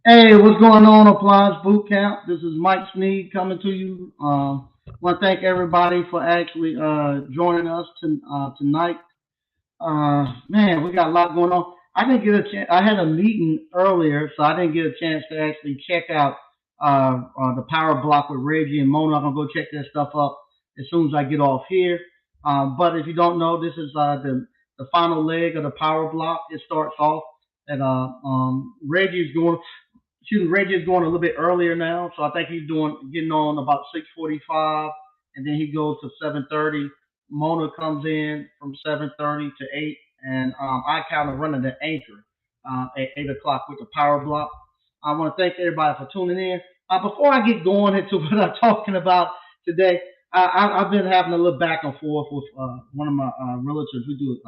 Hey, what's going on, Appliance Boot Camp? This is Mike Sneed coming to you. Want to thank everybody for actually joining us tonight. Man, we got a lot going on. I didn't get a chance. I had a meeting earlier, so I didn't get a chance to actually check out the power block with Reggie and Mona. I'm gonna go check that stuff up as soon as I get off here. But if you don't know, this is the final leg of the power block. It starts off at Reggie's going. Reggie's going a little bit earlier now, so I think he's doing getting on about 6:45, and then he goes to 7:30. Mona comes in from 7:30 to 8, and I kind of running the anchor at 8 o'clock with the power block. I want to thank everybody for tuning in. Before I get going into what I'm talking about today, I've been having a little back and forth with one of my relatives. We do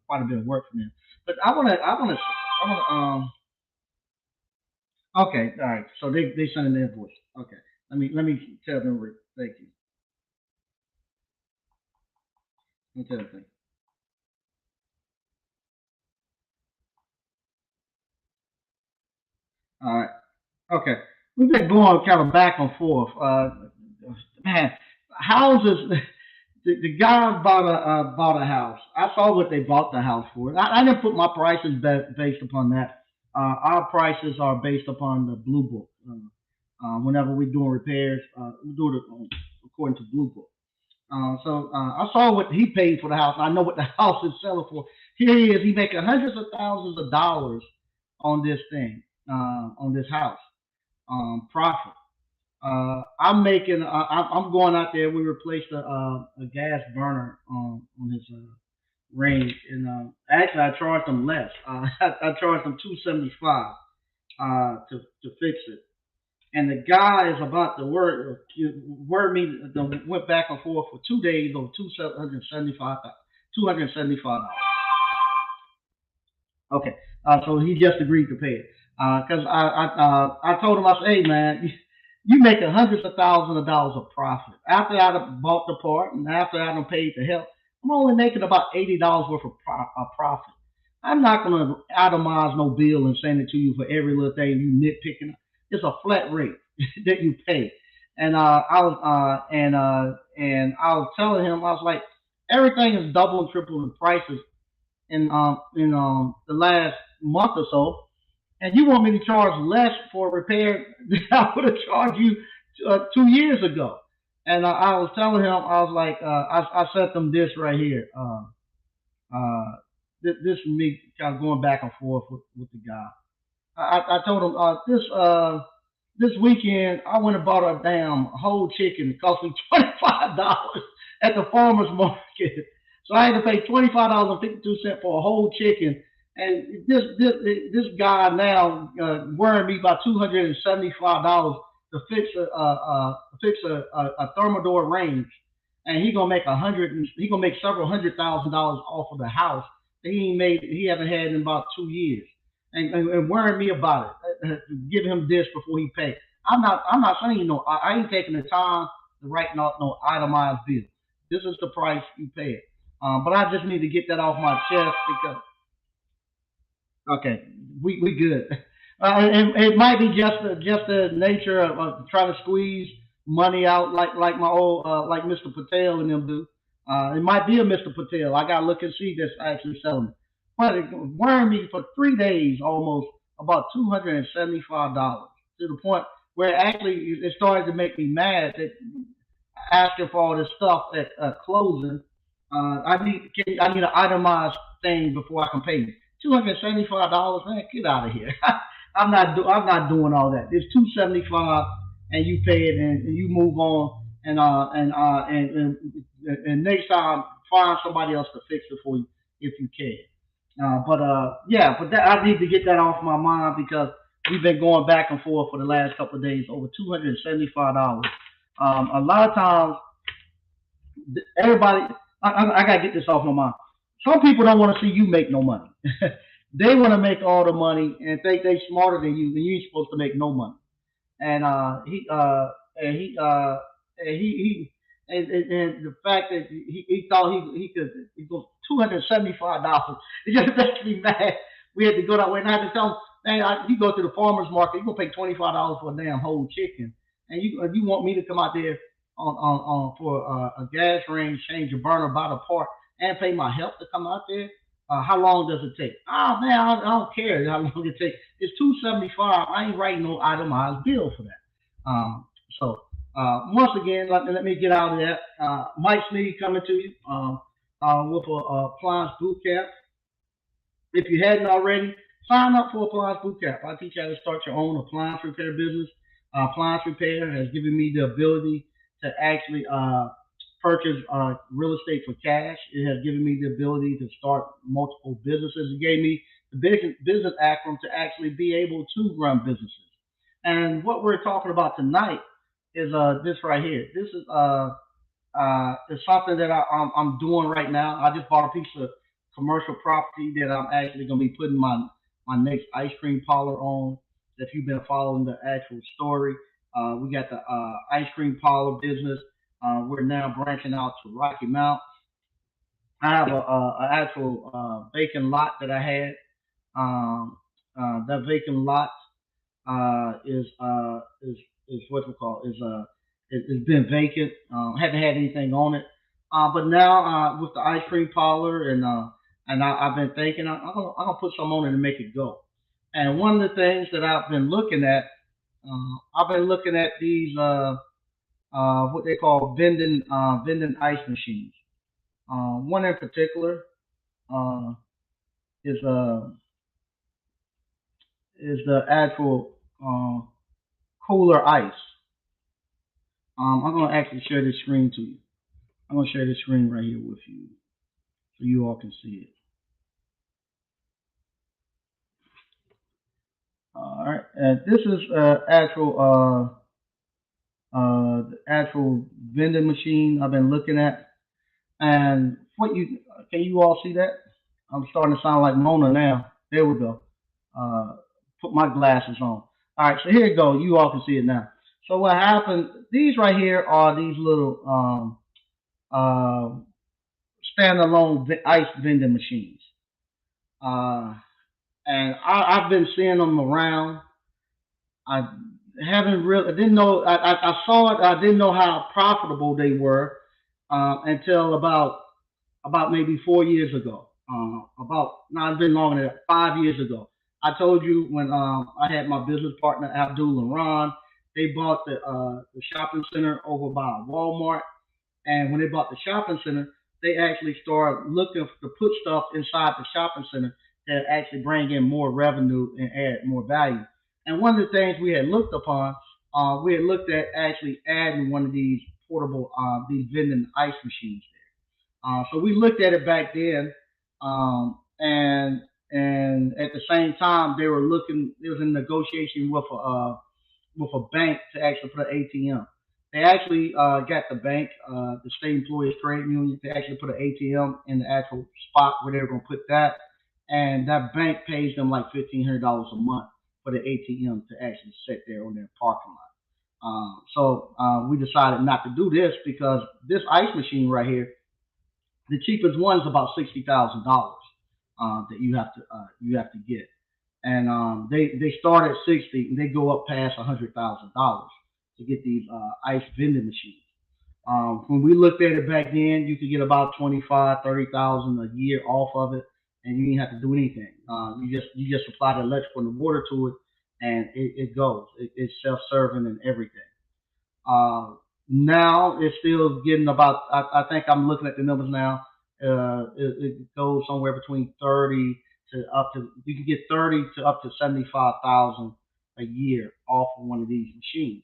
quite a bit of work for them, but I want to. Okay, all right. So they sent in their voice. Okay, let me tell them. Thank you. Let me tell them. All right. Okay. We've been going kind of back and forth. Man, houses. The guy bought a house. I saw what they bought the house for. I didn't put my prices based upon that. Our prices are based upon the Blue Book. Whenever we're doing repairs, we do it according to Blue Book. I saw what he paid for the house. I know what the house is selling for. Here he is. He making hundreds of thousands of dollars on this thing, on this house, profit. I'm making. I'm going out there. We replaced a gas burner on his range, and actually I charged him less. I charged him 275 to fix it. And the guy is about to word me. Went back and forth for 2 days on 275 dollars. Okay, so he just agreed to pay it because I told him, I said, hey man, you making hundreds of thousands of dollars of profit after I done bought the part and after I done paid the help. I'm only making about $80 worth of profit. I'm not gonna itemize no bill and send it to you for every little thing you nitpicking. It's a flat rate that you pay. And I was telling him, I was like, everything is double and triple in prices in the last month or so, and you want me to charge less for a repair than I would have charged you 2 years ago. And I was telling him, I was like, I sent them this right here. This is me kind of going back and forth with the guy. I told him this weekend I went and bought a damn whole chicken. It cost me $25 at the farmer's market. So I had to pay $25.52 for a whole chicken. And this guy now worrying me about $275 to fix a thermodor range, and he gonna make several $100,000 off of the house that he haven't had in about 2 years, and worrying me about it, give him this before he pay. I'm not saying I ain't taking the time to write no itemized bill. This is the price you pay it. But I just need to get that off my chest because okay, we good. It might be just the nature of trying to squeeze money out like my old like Mr. Patel and them do. It might be a Mr. Patel. I gotta look and see that's actually selling it. But it wormed me for 3 days almost about $275 to the point where actually it started to make me mad that asking for all this stuff at closing. I need an itemized thing before I can pay you. $275, man, get out of here. I'm not doing all that. It's 275, and you pay it, and you move on, and next time find somebody else to fix it for you if you can. Yeah, but I need to get that off my mind because we've been going back and forth for the last couple of days over $275. A lot of times everybody, I gotta get this off my mind. Some people don't want to see you make no money. They want to make all the money and think they smarter than you, and you ain't supposed to make no money. And and he and and the fact that he thought he could he goes $275. It just makes me mad. We had to go that way, and I had to tell him. Man, you go to the farmer's market, you gonna pay $25 for a damn whole chicken, and you want me to come out there on for a gas range, change a burner, buy the part, and pay my help to come out there? How long does it take? Ah, man, I don't care how long it takes. It's $275. I ain't writing no itemized bill for that. So once again, let me get out of that. Mike Sneed coming to you with a appliance boot camp. If you hadn't already, sign up for Appliance Bootcamp. I teach you how to start your own appliance repair business. Appliance repair has given me the ability to actually purchase real estate for cash. It has given me the ability to start multiple businesses. It gave me the business acumen to actually be able to run businesses. And what we're talking about tonight is this right here. This is something that I'm doing right now. I just bought a piece of commercial property that I'm actually going to be putting my next ice cream parlor on. If you've been following the actual story, we got the ice cream parlor business. We're now branching out to Rocky Mount. I have a actual vacant lot that I had. That vacant lot is what we call it's been vacant. Haven't had anything on it. But now with the ice cream parlor and I've been thinking I'm gonna put some on it and make it go. And one of the things that I've been looking at these what they call vending ice machines. One in particular uh, is is the actual cooler ice. I'm gonna actually share this screen to you. I'm gonna share this screen right here with you so you all can see it. All right, and this is the actual vending machine I've been looking at. And what you can you all see that? I'm starting to sound like Mona now. There we go. Uh, put my glasses on. All right, so here you go. You all can see it now. So what happened? These right here are these little uh, standalone ice vending machines. Uh, and I've been seeing them around. I haven't really, I didn't know, I saw it, I didn't know how profitable they were until about maybe 4 years ago. Not it's been longer than that, 5 years ago. I told you when I had my business partner Abdul and Ron, they bought the shopping center over by Walmart, and when they bought the shopping center, they actually started looking to put stuff inside the shopping center that actually bring in more revenue and add more value. And one of the things we had looked upon, we had looked at actually adding one of these portable these vending ice machines. So we looked at it back then, and at the same time they were looking. There was a negotiation with a bank to actually put an ATM. They actually got the bank, the state employees trade union, to actually put an ATM in the actual spot where they were going to put that, and that bank pays them like $1,500 a month for the ATM to actually sit there on their parking lot. So we decided not to do this because this ice machine right here, the cheapest one is about $60,000 that you have to get, and they start at 60 and they go up past $100,000 to get these ice vending machines. When we looked at it back then, you could get about 25, 30,000 a year off of it, and you didn't have to do anything. You just supply the electrical and the water to it, and it goes. It's self serving and everything. Uh, Now it's still getting about. I think I'm looking at the numbers now. It goes somewhere between 30 to up to. You can get 30 to up to 75,000 a year off of one of these machines.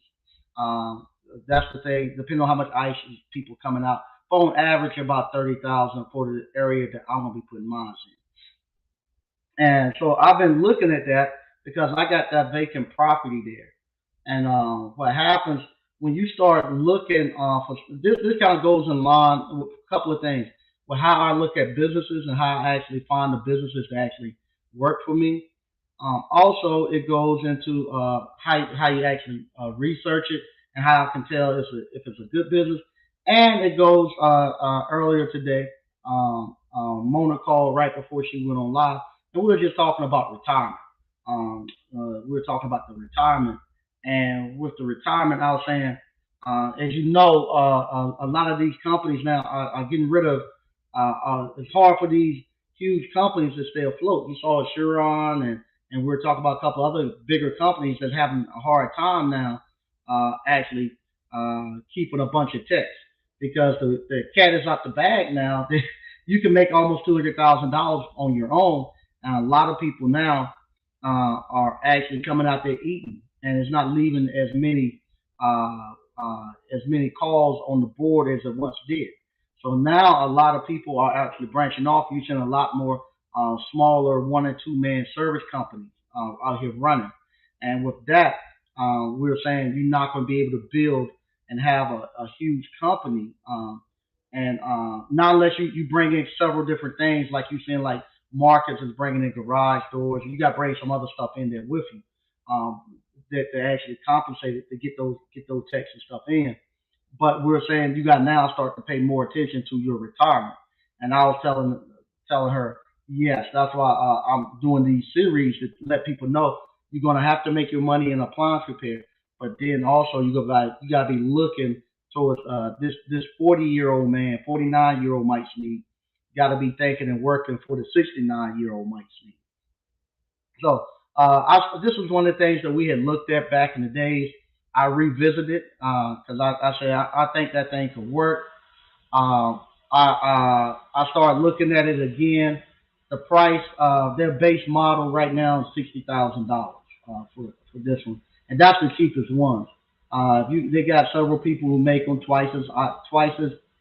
Um, that's the thing. Depending on how much ice is people coming out, but on average about 30,000 for the area that I'm gonna be putting mine in. And so I've been looking at that because I got that vacant property there. And what happens when you start looking for this kind of goes in line with a couple of things. With how I look at businesses and how I actually find the businesses that actually work for me. Also, it goes into how you actually research it and how I can tell if it's a good business. And it goes earlier today. Mona called right before she went on live, and we were just talking about retirement. we were talking about the retirement, and with the retirement, I was saying, as you know, a lot of these companies now are getting rid of. It's hard for these huge companies to stay afloat. You saw Chiron, and we were talking about a couple other bigger companies that's having a hard time now, actually keeping a bunch of techs because the cat is out the bag now. You can make almost $200,000 on your own, and a lot of people now are actually coming out there eating, and it's not leaving as many calls on the board as it once did. So now a lot of people are actually branching off, using a lot more smaller one and two man service companies out here running. And with that, we're saying you're not going to be able to build and have a huge company. And not unless you bring in several different things, like you saying, like markets is bringing in garage doors, and you got to bring some other stuff in there with you that to actually compensate it to get those techs and stuff in. But we're saying you got to now start to pay more attention to your retirement. And I was telling her, yes, that's why I'm doing these series to let people know you're going to have to make your money in appliance repair, but then also you got to be looking towards this 40-year-old man, 49-year-old Mike Sneed. Got to be thinking and working for the 69-year-old Mike Sneed. So this was one of the things that we had looked at back in the days. I revisited because I say I think that thing could work. I started looking at it again. The price, their base model right now is $60,000 for this one, and that's the cheapest ones. They got several people who make them twice as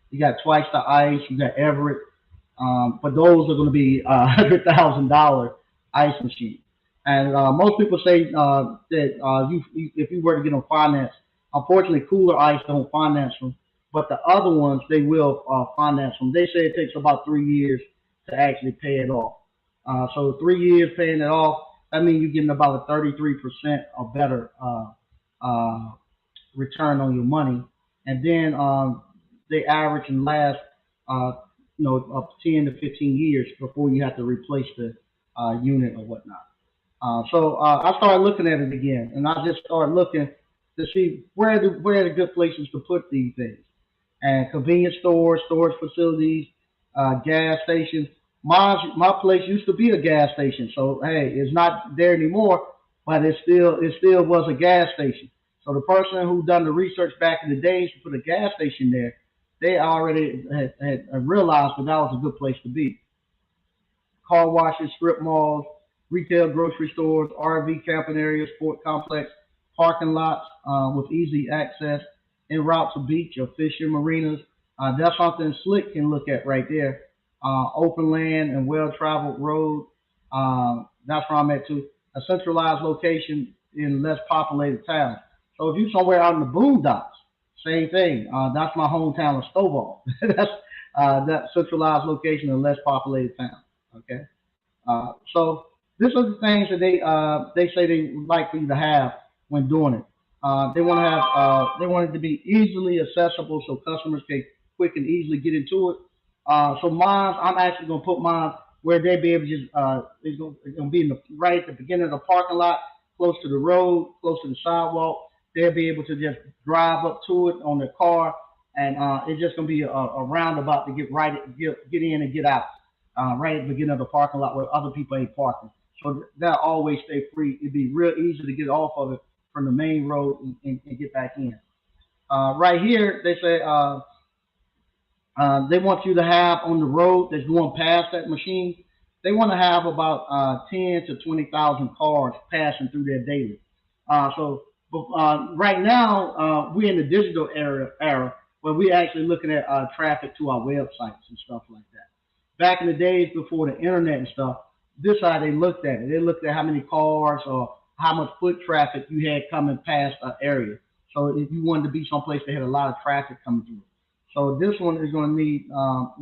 you got twice the ice. You got Everett, but those are going to be $100,000 ice machine. And most people say that if you were to get them financed, unfortunately, Cooler Ice don't finance them, but the other ones they will finance them. They say it takes about 3 years to actually pay it off. So 3 years paying it off, that means you're getting about a 33% or better uh, return on your money. And then they average and last, uh, up 10 to 15 years before you have to replace the unit or whatnot. So I started looking at it again, and I just started looking to see where are the good places to put these things. And convenience stores, storage facilities, gas stations. My place used to be a gas station, so hey, it's not there anymore, but it still was a gas station. So the person who done the research back in the days to put a gas station there, they already had realized that was a good place to be. Car washes, strip malls, retail grocery stores, RV camping areas, sport complex, parking lots with easy access, en route to beach or fishing marinas. That's something Slick can look at right there. Open land and well-traveled road. That's where I'm at too. A centralized location in less populated towns. So if you're somewhere out in the boondocks, same thing. That's my hometown of Stovall. That's that centralized location in less populated town. Okay. So these are the things that they say they like for you to have when doing it. They want it to be easily accessible so customers can quick and easily get into it. So mine, I'm actually gonna put mine where they be able to just it's gonna be in the right at the beginning of the parking lot, close to the road, close to the sidewalk. They'll be able to just drive up to it on their car, and it's just gonna be a roundabout to get in and get out right at the beginning of the parking lot where other people ain't parking. So that always stay free. It'd be real easy to get off of it from the main road and get back in. Right here, they say they want you to have on the road that's going past that machine. They want to have about 10 to 20,000 cars passing through there daily. So right now, we're in the digital era where we're actually looking at traffic to our websites and stuff like that. Back in the days before the internet and stuff, this is how they looked at it. They looked at how many cars or how much foot traffic you had coming past an area. So if you wanted to be someplace that had a lot of traffic coming through. So this one is going to need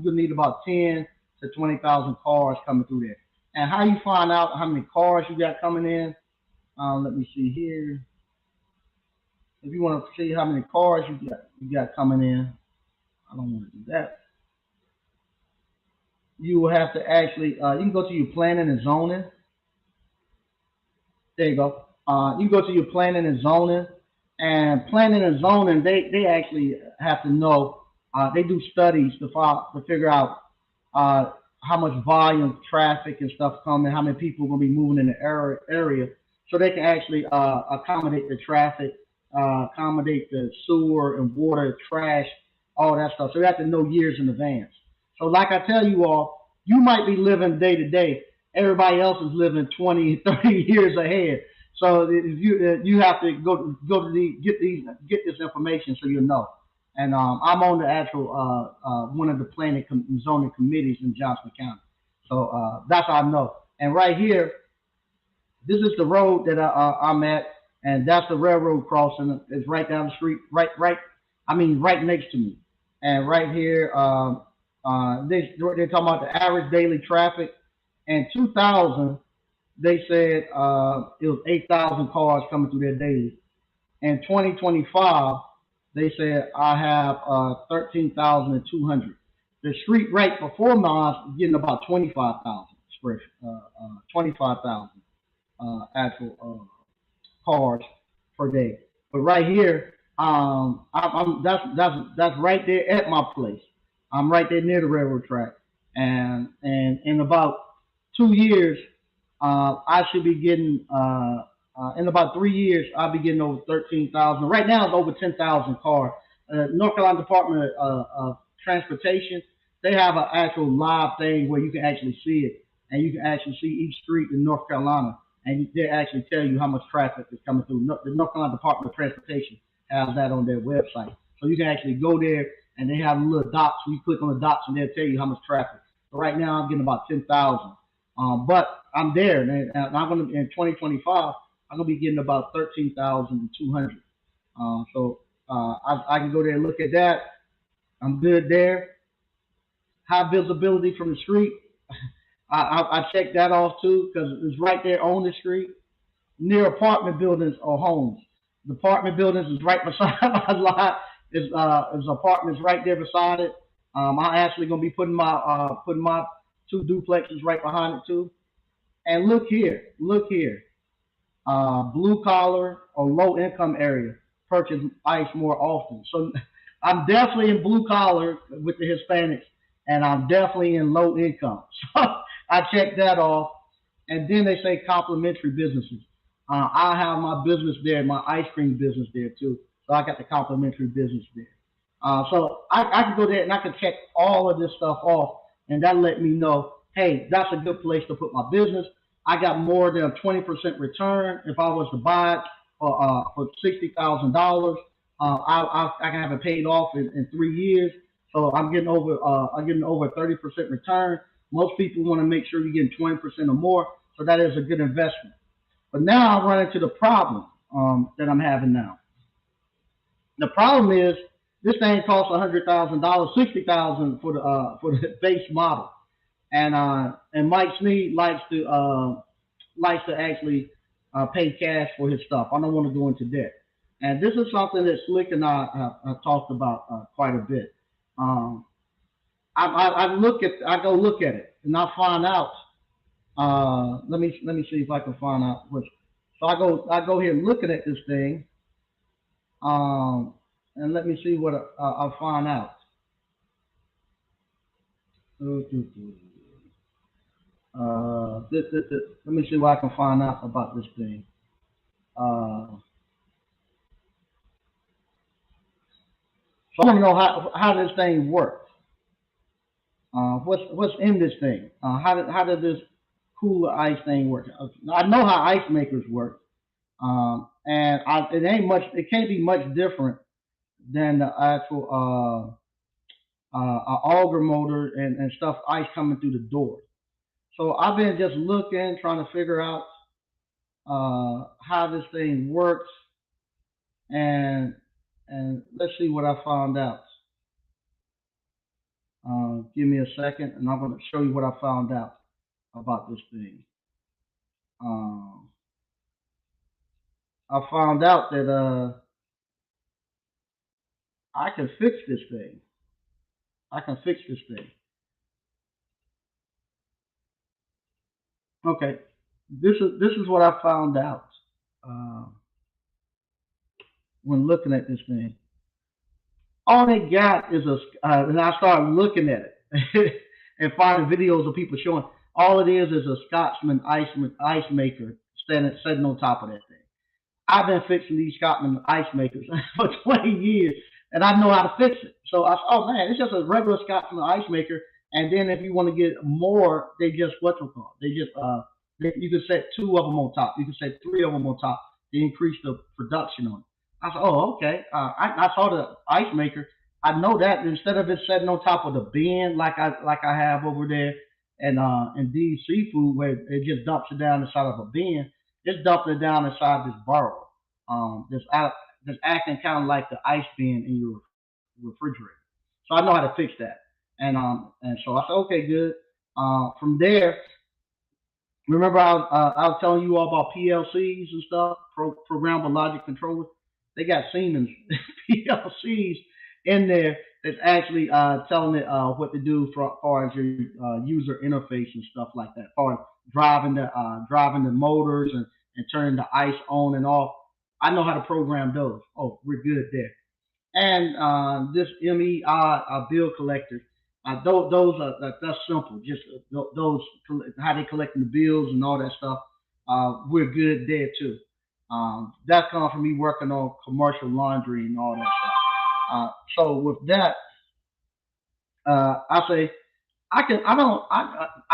you'll need about 10 to 20,000 cars coming through there. And how you find out how many cars you got coming in? Let me see here. If you want to see how many cars you got coming in, I don't want to do that. You will have to actually you can go to your planning and zoning, There you go. You go to your planning and zoning, and planning and zoning, they actually have to know. They do studies to figure out uh, how much volume, traffic, and stuff coming, how many people are going to be moving in the area, so they can actually accommodate the traffic, accommodate the sewer and water, trash, all that stuff. So they have to know years in advance. So, like I tell you all, you might be living day to day. Everybody else is living 20, 30 years ahead. So if you have to go to get this information so you know. And I'm on the actual one of the planning zoning committees in Johnson County. So that's how I know. And right here, this is the road that I'm at, and that's the railroad crossing. It's right down the street, right. I mean, right next to me. And right here, they're talking about the average daily traffic. In 2000, they said it was 8,000 cars coming through there daily. In 2025, they said I have 13,200. The street right before mine is getting about 25,000 square, 25,000 actual cars per day. But right here, that's right there at my place. I'm right there near the railroad track, and in about 2 years, I should be getting in about 3 years, I'll be getting over 13,000. Right now, it's over 10,000 cars. North Carolina Department of Transportation, they have an actual live thing where you can actually see it, and you can actually see each street in North Carolina, and they actually tell you how much traffic is coming through. The North Carolina Department of Transportation has that on their website, so you can actually go there, and they have little dots. You click on the dots, and they'll tell you how much traffic. So right now, I'm getting about 10,000. But I'm there, and I'm gonna in 2025. I'm gonna be getting about 13,200. So I can go there and look at that. I'm good there. High visibility from the street. I checked that off too because it's right there on the street near apartment buildings or homes. The apartment buildings is right beside my lot. There's apartments right there beside it. I'm actually gonna be putting my two duplexes right behind it too. And look here. Blue collar or low income area purchase ice more often. So I'm definitely in blue collar with the Hispanics, and I'm definitely in low income. So I checked that off. And then they say complimentary businesses. I have my business there, my ice cream business there too. So I got the complimentary business there. So I can go there and I can check all of this stuff off, and that let me know, hey, that's a good place to put my business. I got more than a 20% return if I was to buy it for $60,000. I can have it paid off in 3 years. So I'm getting over 30% return. Most people want to make sure you're getting 20% or more. So that is a good investment. But now I'm running into the problem that I'm having now. The problem is this thing costs $100,000, 60,000 for the base model, and Mike Sneed likes to actually pay cash for his stuff. I don't want to go into debt, and this is something that Slick and I have talked about quite a bit. Um, I go look at it, and I find out. Let me see if I can find out which. So I go here looking at this thing, um, and let me see what I find out. Let me see what I can find out about this thing. So I want to know how this thing works. What's in this thing? How did this cooler ice thing work? I know how ice makers work, and it ain't much. It can't be much different than the actual auger motor and stuff ice coming through the door. So I've been just looking, trying to figure out how this thing works, and let's see what I found out. Give me a second, and I'm going to show you what I found out about this thing. Um, I found out that I can fix this thing. I can fix this thing. Okay, this is what I found out. uh, when looking at this thing. All they got is and I started looking at it and finding videos of people showing. All it is a Scotsman ice maker standing sitting on top of that thing. I've been fixing these Scotsman ice makers for 20 years, and I know how to fix it. So I said, oh man, it's just a regular Scotsman ice maker. And then if you want to get more, they just what's it called? They just you can set two of them on top. You can set three of them on top to increase the production on it. I said, oh okay. I saw the ice maker. I know that instead of it setting on top of the bin like I have over there and D seafood where it just dumps it down inside of a bin, it's dumping it down inside this barrel. That's acting kind of like the ice bin in your refrigerator. So I know how to fix that. And so I said, okay, good. From there, remember I was telling you all about PLCs and stuff, programmable logic controllers. They got Siemens PLCs in there that's actually telling it what to do for far as your user interface and stuff like that, far as driving the motors and turning the ice on and off. I know how to program those. Oh, we're good there. And this MEI bill collector, those are that's simple. Just those how they collecting the bills and all that stuff. We're good there too. That comes from me working on commercial laundry and all that stuff. So with that, I say I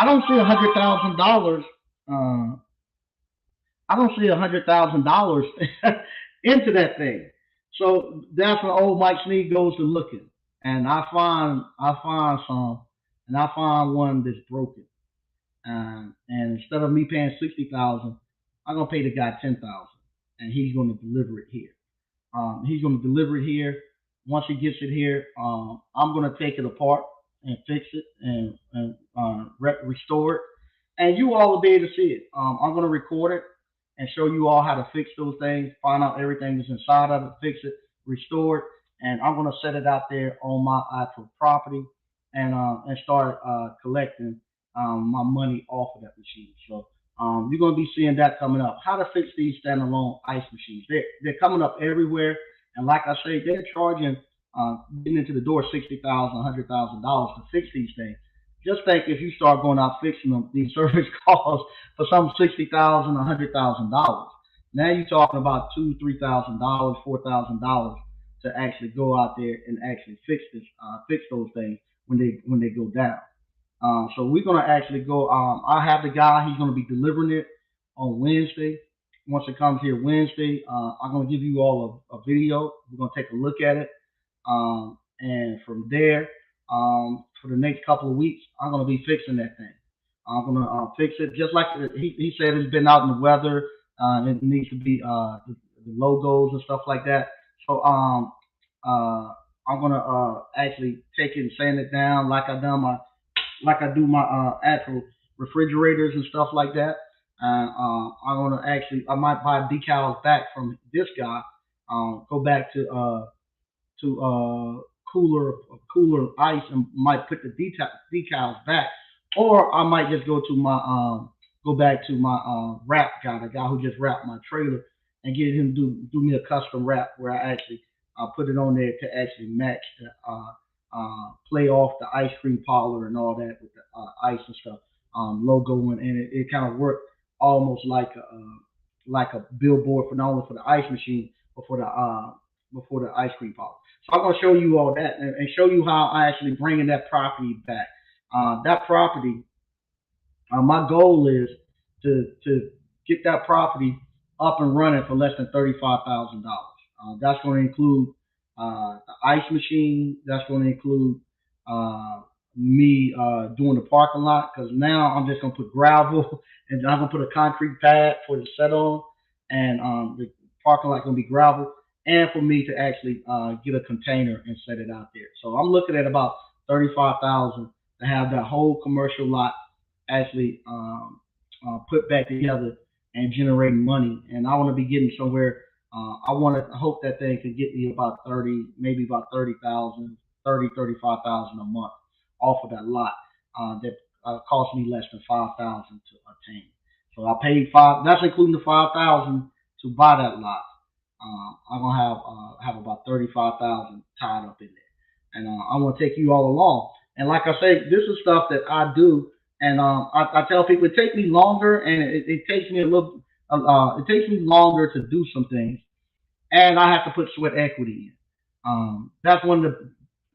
don't see $100,000. Uh, I don't see $100,000 into that thing. So that's when old Mike Sneed goes to looking, and I find some, and I find one that's broken. And instead of me paying 60,000, I'm gonna pay the guy 10,000, and he's gonna deliver it here. He's going to deliver it here. Once he gets it here, I'm going to take it apart and fix it and restore it. And you all will be able to see it. I'm going to record it and show you all how to fix those things, find out everything that's inside of it, fix it, restore it. And I'm going to set it out there on my actual property and start collecting my money off of that machine. So you're going to be seeing that coming up. How to fix these standalone ice machines. They're coming up everywhere. And like I say, they're charging, getting into the door, $60,000, $100,000 to fix these things. Just think if you start going out fixing them, these service calls for some $60,000, $100,000. Now you're talking about $2,000, $3,000, $4,000 to actually go out there and actually fix those things when they go down. So we're gonna actually go. I have the guy. He's gonna be delivering it on Wednesday. Once it comes here Wednesday, I'm gonna give you all a video. We're gonna take a look at it, and from there, for the next couple of weeks, I'm gonna be fixing that thing. I'm gonna fix it just like he said. It's been out in the weather. It needs to be the logos and stuff like that. So uh, I'm gonna actually take it and sand it down like I do my actual refrigerators and stuff like that. And I'm gonna actually I might buy decals back from this guy. Go back to cooler ice and might put the decals back, or I might just go back to my wrap guy, the guy who just wrapped my trailer, and get him to do me a custom wrap where I actually put it on there to actually match the play off the ice cream parlor and all that with the ice and stuff logo and it kind of worked almost like a billboard for not only for the ice machine but for the ice cream parlor. So I'm gonna show you all that and show you how I actually bringing that property back. That property, my goal is to get that property up and running for less than $35,000. That's going to include the ice machine. That's going to include uh, me doing the parking lot because now I'm just going to put gravel and I'm going to put a concrete pad for the set on, and the parking lot going to be gravel, and for me to actually get a container and set it out there. So I'm looking at about 35,000 to have that whole commercial lot actually put back together and generating money. And I want to be getting somewhere. I want to hope that thing can get me about 30, maybe about 30,000, 35,000 a month off of that lot. That cost me less than 5,000 to obtain. So I paid five. That's including the 5,000 to buy that lot. I'm gonna have about 35,000 tied up in there, and I want to take you all along. And like I say, this is stuff that I do, and I tell people it takes me longer, and it takes me a little, it takes me longer to do some things, and I have to put sweat equity in. That's one of the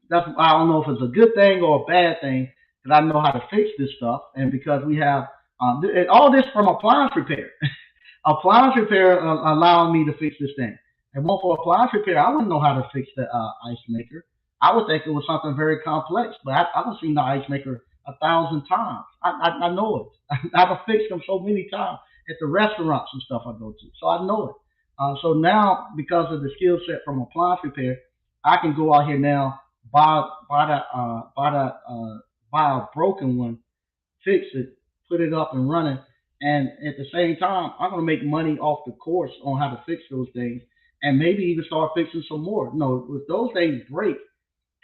that's I don't know if it's a good thing or a bad thing that I know how to fix this stuff, and because we have all this from appliance repair. Appliance repair allowing me to fix this thing. And one for appliance repair, I wouldn't know how to fix the ice maker. I would think it was something very complex, but I've seen the ice maker 1,000 times. I know it. I've fixed them so many times at the restaurants and stuff I go to, so I know it. So now, because of the skill set from appliance repair, I can go out here now, buy a broken one, fix it, put it up and running, and at the same time, I'm gonna make money off the course on how to fix those things, and maybe even start fixing some more. No, if those things break,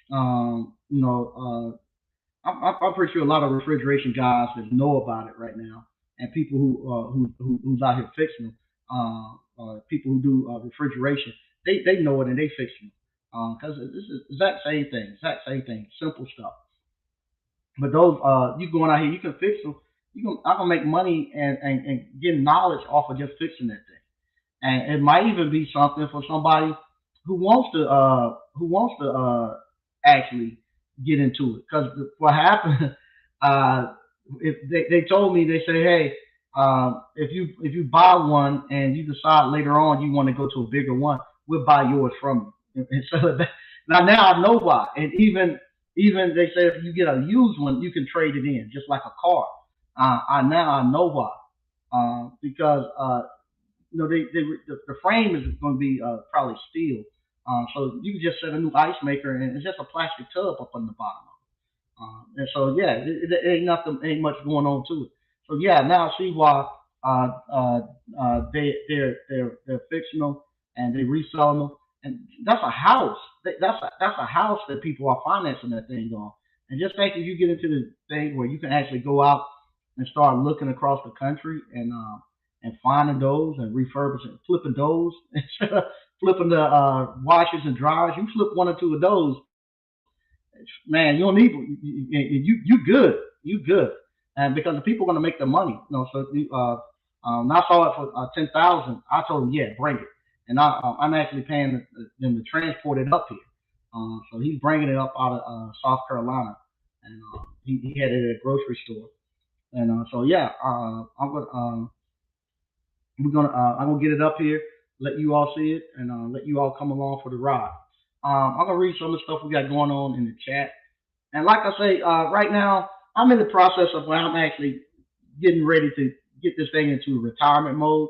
you know, I'm pretty sure a lot of refrigeration guys that know about it right now, and people who's out here fixing them, people who do refrigeration, they know it and they fix them, because this is exact same thing, simple stuff. But those you going out here, you can fix them. I can make money and get knowledge off of just fixing that thing. And it might even be something for somebody who wants to actually get into it. Because what happened, uh, if they told me, they say, hey, if you buy one and you decide later on you want to go to a bigger one, we'll buy yours from you. And so now I know why. And even they say if you get a used one, you can trade it in just like a car. I now I know why. Because the frame is going to be probably steel. So you can just set a new ice maker and it's just a plastic tub up on the bottom. And so yeah, it ain't nothing, ain't much going on to it. So yeah, now I see why they're fixing them and they reselling them, and that's a house. That's a house that people are financing that thing on. And just think if you get into the thing where you can actually go out and start looking across the country and finding those and refurbishing, flipping those instead of flipping the washers and dryers. You flip one or two of those, man, you don't need you good, you good, and because the people are going to make the money, So when I saw it for 10,000, I told them, yeah, bring it, and I'm actually paying them to transport it up here. So he's bringing it up out of South Carolina, and he had it at a grocery store, and so yeah, I'm gonna get it up here, let you all see it, and let you all come along for the ride. I'm gonna read some of the stuff we got going on in the chat. And like I say, right now I'm in the process of where I'm actually getting ready to get this thing into retirement mode.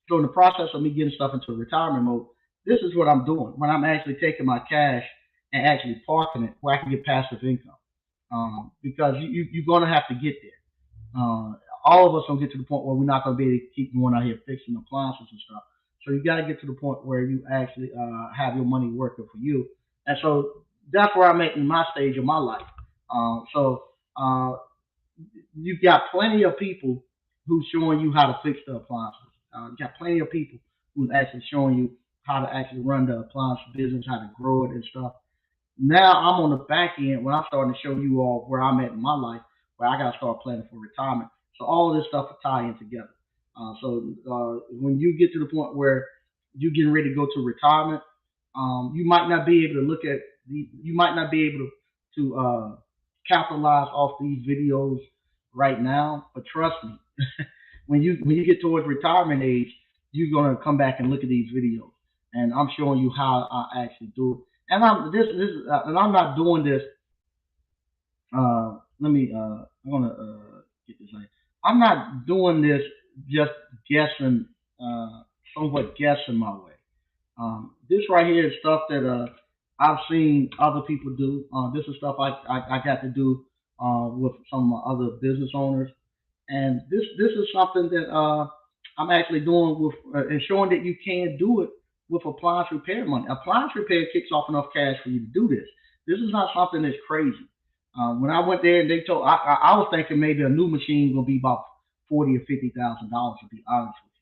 So in the process of me getting stuff into retirement mode, this is what I'm doing when I'm actually taking my cash and actually parking it where I can get passive income. Because you're going to have to get there. All of us gonna get to the point where we're not gonna be able to keep going out here fixing appliances and stuff. So you got to get to the point where you actually have your money working for you. And so that's where I'm at in my stage of my life. So you've got plenty of people who's showing you how to fix the appliances. You got plenty of people who's actually showing you how to actually run the appliance business, how to grow it and stuff. Now I'm on the back end when I'm starting to show you all where I'm at in my life, where I got to start planning for retirement. So all of this stuff will tie in together. When you get to the point where you're getting ready to go to retirement, you might not be able to you might not be able to capitalize off these videos right now. But trust me, when you get towards retirement age, you're gonna come back and look at these videos, and I'm showing you how I actually do it. And I'm not doing this. Let me. I'm gonna get this right. I'm not doing this just guessing, somewhat guessing my way. This right here is stuff that I've seen other people do. This is stuff I got to do with some of my other business owners, and this is something that I'm actually doing with and showing that you can do it with appliance repair money. Appliance repair kicks off enough cash for you to do this. This is not something that's crazy. When I went there and they told, I was thinking maybe a new machine will be about $40,000 or $50,000 to be honest with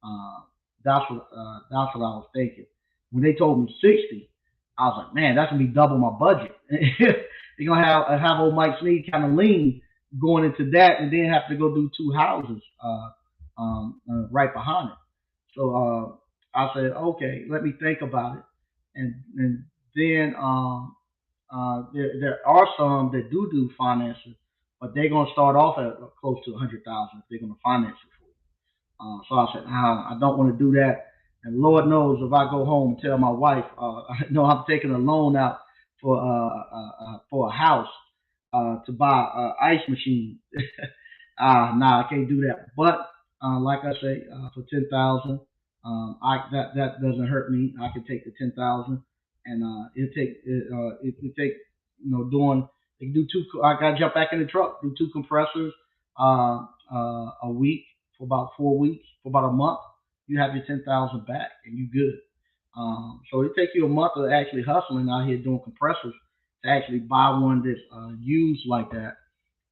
you. That's what I was thinking. When they told me 60, I was like, man, that's gonna be double my budget. They're gonna have old Mike Sneed kind of lean going into that, and then have to go do two houses right behind it. So I said, okay, let me think about it, and then there are some that do financing, but they're gonna start off at close to 100,000 if they're gonna finance it for you. So I said, I don't want to do that. And Lord knows if I go home and tell my wife, I know I'm taking a loan out for a house to buy ice machine. Nah, I can't do that. But like I say, for 10,000, I that doesn't hurt me. I can take the 10,000, and it take doing they can do two. I got to jump back in the truck, do two compressors a week for about 4 weeks, for about a month. You have your 10,000 back, and you good. So it takes you a month of actually hustling out here doing compressors to actually buy one that's used like that,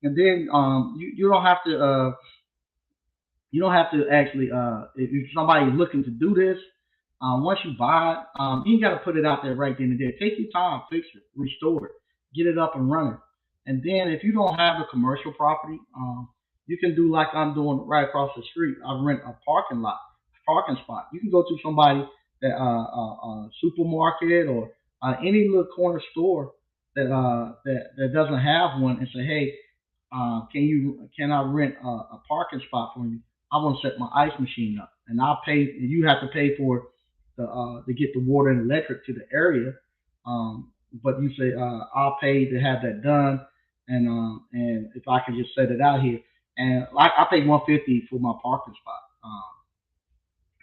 and then you don't have to actually if somebody's looking to do this, once you buy it, you got to put it out there right then and there. Take your time, fix it, restore it, get it up and running. And then if you don't have a commercial property, you can do like I'm doing right across the street. I rent a parking spot. You can go to somebody that supermarket or any little corner store that doesn't have one and say, hey, can I rent a parking spot for you? I want to set my ice machine up, and I'll pay. You have to pay for the to get the water and electric to the area. But you say I'll pay to have that done, and if I can just set it out here, and I pay 150 for my parking spot.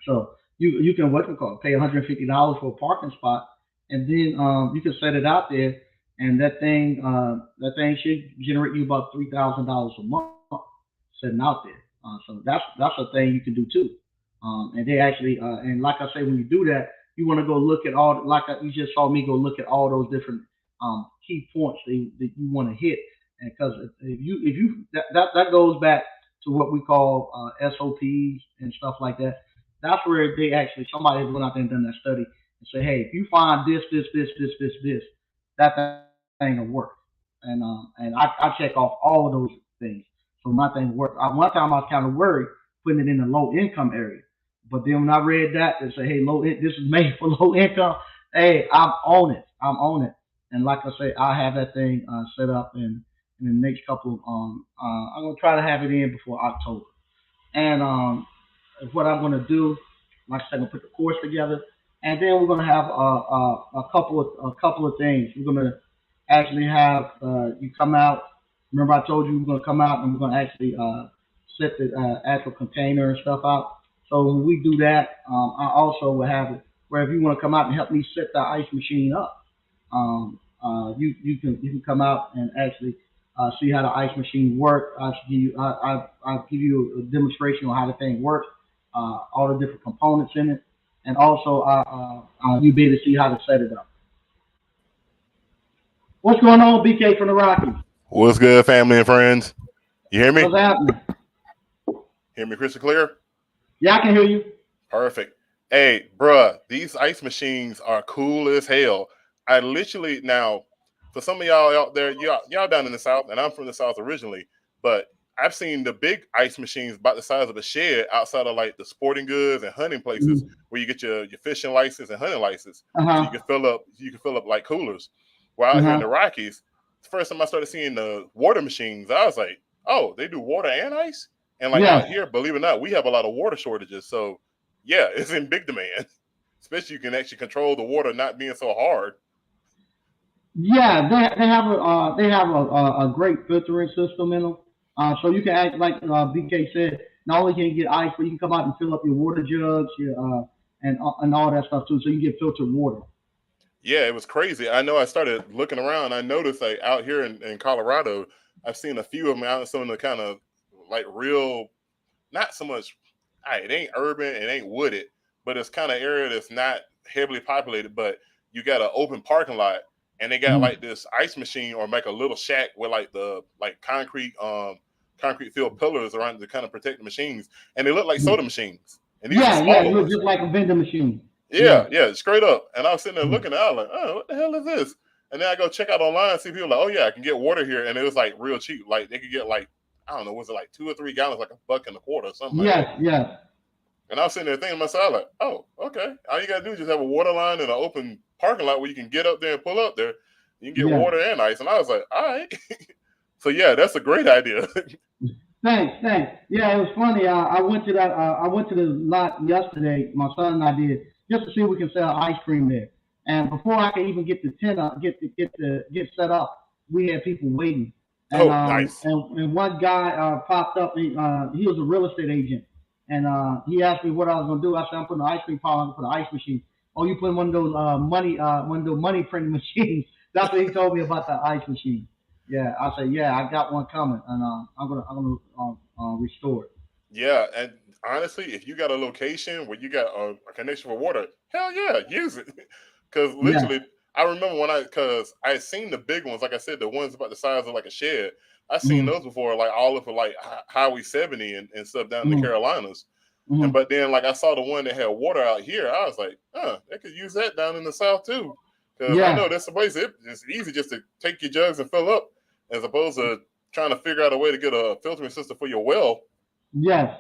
So you can what you call it, pay $150 for a parking spot, and then you can set it out there, and that thing should generate you about $3,000 a month sitting out there. So that's a thing you can do too. And they actually and like I say, when you do that, you want to go look at all like you just saw me go look at all those different key points that you want to hit, and because if you that goes back to what we call SOPs and stuff like that. That's where they actually somebody has went out there and done that study and say, hey, if you find this, that thing will work. And I check off all of those things. So my thing worked. One time I was kind of worried putting it in a low income area, but then when I read that and say, hey, this is made for low income. Hey, I'm on it. I'm on it. And like I say, I have that thing set up in the next couple of I'm gonna try to have it in before October. And what I'm going to do. Like I said, I'm going to put the course together, and then we're going to have a couple of things. We're going to actually have you come out. Remember, I told you we're going to come out and we're going to actually set the actual container and stuff out. So when we do that, I also will have it where if you want to come out and help me set the ice machine up, you can come out and actually see how the ice machine works. I'll give you a demonstration on how the thing works, all the different components in it, and also you'll be able to see how to set it up. What's going on, BK from the Rockies? What's good, family and friends? You hear me? What's happening? Hear me crystal clear? Yeah, I can hear you. Perfect. Hey, bruh, these ice machines are cool as hell. I literally now, for some of y'all out there, y'all down in the South, and I'm from the South originally, but I've seen the big ice machines about the size of a shed outside of like the sporting goods and hunting places Mm-hmm. where you get your fishing license and hunting license, Uh so huh. you can fill up like coolers. While Uh out here in huh. the Rockies, the first time I started seeing the water machines, I was like, oh, they do water and ice. And like out Yes. here, believe it or not, we have a lot of water shortages. So yeah, it's in big demand. Especially you can actually control the water not being so hard. Yeah, they have a great filtering system in them. So you can act like BK said. Not only can you get ice, but you can come out and fill up your water jugs, and all that stuff too. So you get filtered water. Yeah, it was crazy. I know I started looking around. I noticed like out here in Colorado, I've seen a few of them out in some of the kind of like real, not so much, it ain't urban, it ain't wooded, but it's kind of area that's not heavily populated, but you got an open parking lot and they got Mhm. like this ice machine or like a little shack with like the like concrete filled pillars around to kind of protect the machines. And they look like soda Mhm. machines. and these are Yeah, yeah, it smaller looks ones. just like a vending machine. Yeah, Yeah. yeah, straight up. And I was sitting there Mm. looking out like, oh, what the hell is this? And then I go check out online, and see people like, oh yeah, I can get water here, and it was like real cheap. Like they could get like, I don't know, was it like 2 or 3 gallons, like $1.25 or something like that. Yes, yes, And I was sitting there thinking to myself like, oh, okay. All you gotta do is just have a water line and an open parking lot where you can get up there and pull up there. You can get yes. water and ice. And I was like, all right. So yeah, that's a great idea. Thanks, thanks. Yeah, it was funny. I went to that. I went to the lot yesterday. My son and I did just to see if we can sell ice cream there. And before I could even get the tent up, get set up, we had people waiting. And Oh, nice. one guy popped up. He was a real estate agent, and he asked me what I was gonna do. I said I'm putting an ice cream parlor for the ice machine. Oh, you putting one of those money printing machines? That's what he told me about the ice machine. Yeah, I said, yeah, I got one coming, and I'm gonna restore it. Yeah, and honestly, if you got a location where you got a connection for water, hell yeah, use it. Because Yeah. literally, I remember because I seen the big ones, like I said, the ones about the size of like a shed. I seen Mm-hmm. those before, like all over like Highway 70 and stuff down in the Mm-hmm. Carolinas. And Mm-hmm. but then like I saw the one that had water out here, I was like, they could use that down in the South too. Because I Yeah. know that's a place it's easy just to take your jugs and fill up, as opposed to trying to figure out a way to get a filtering system for your well. Yes.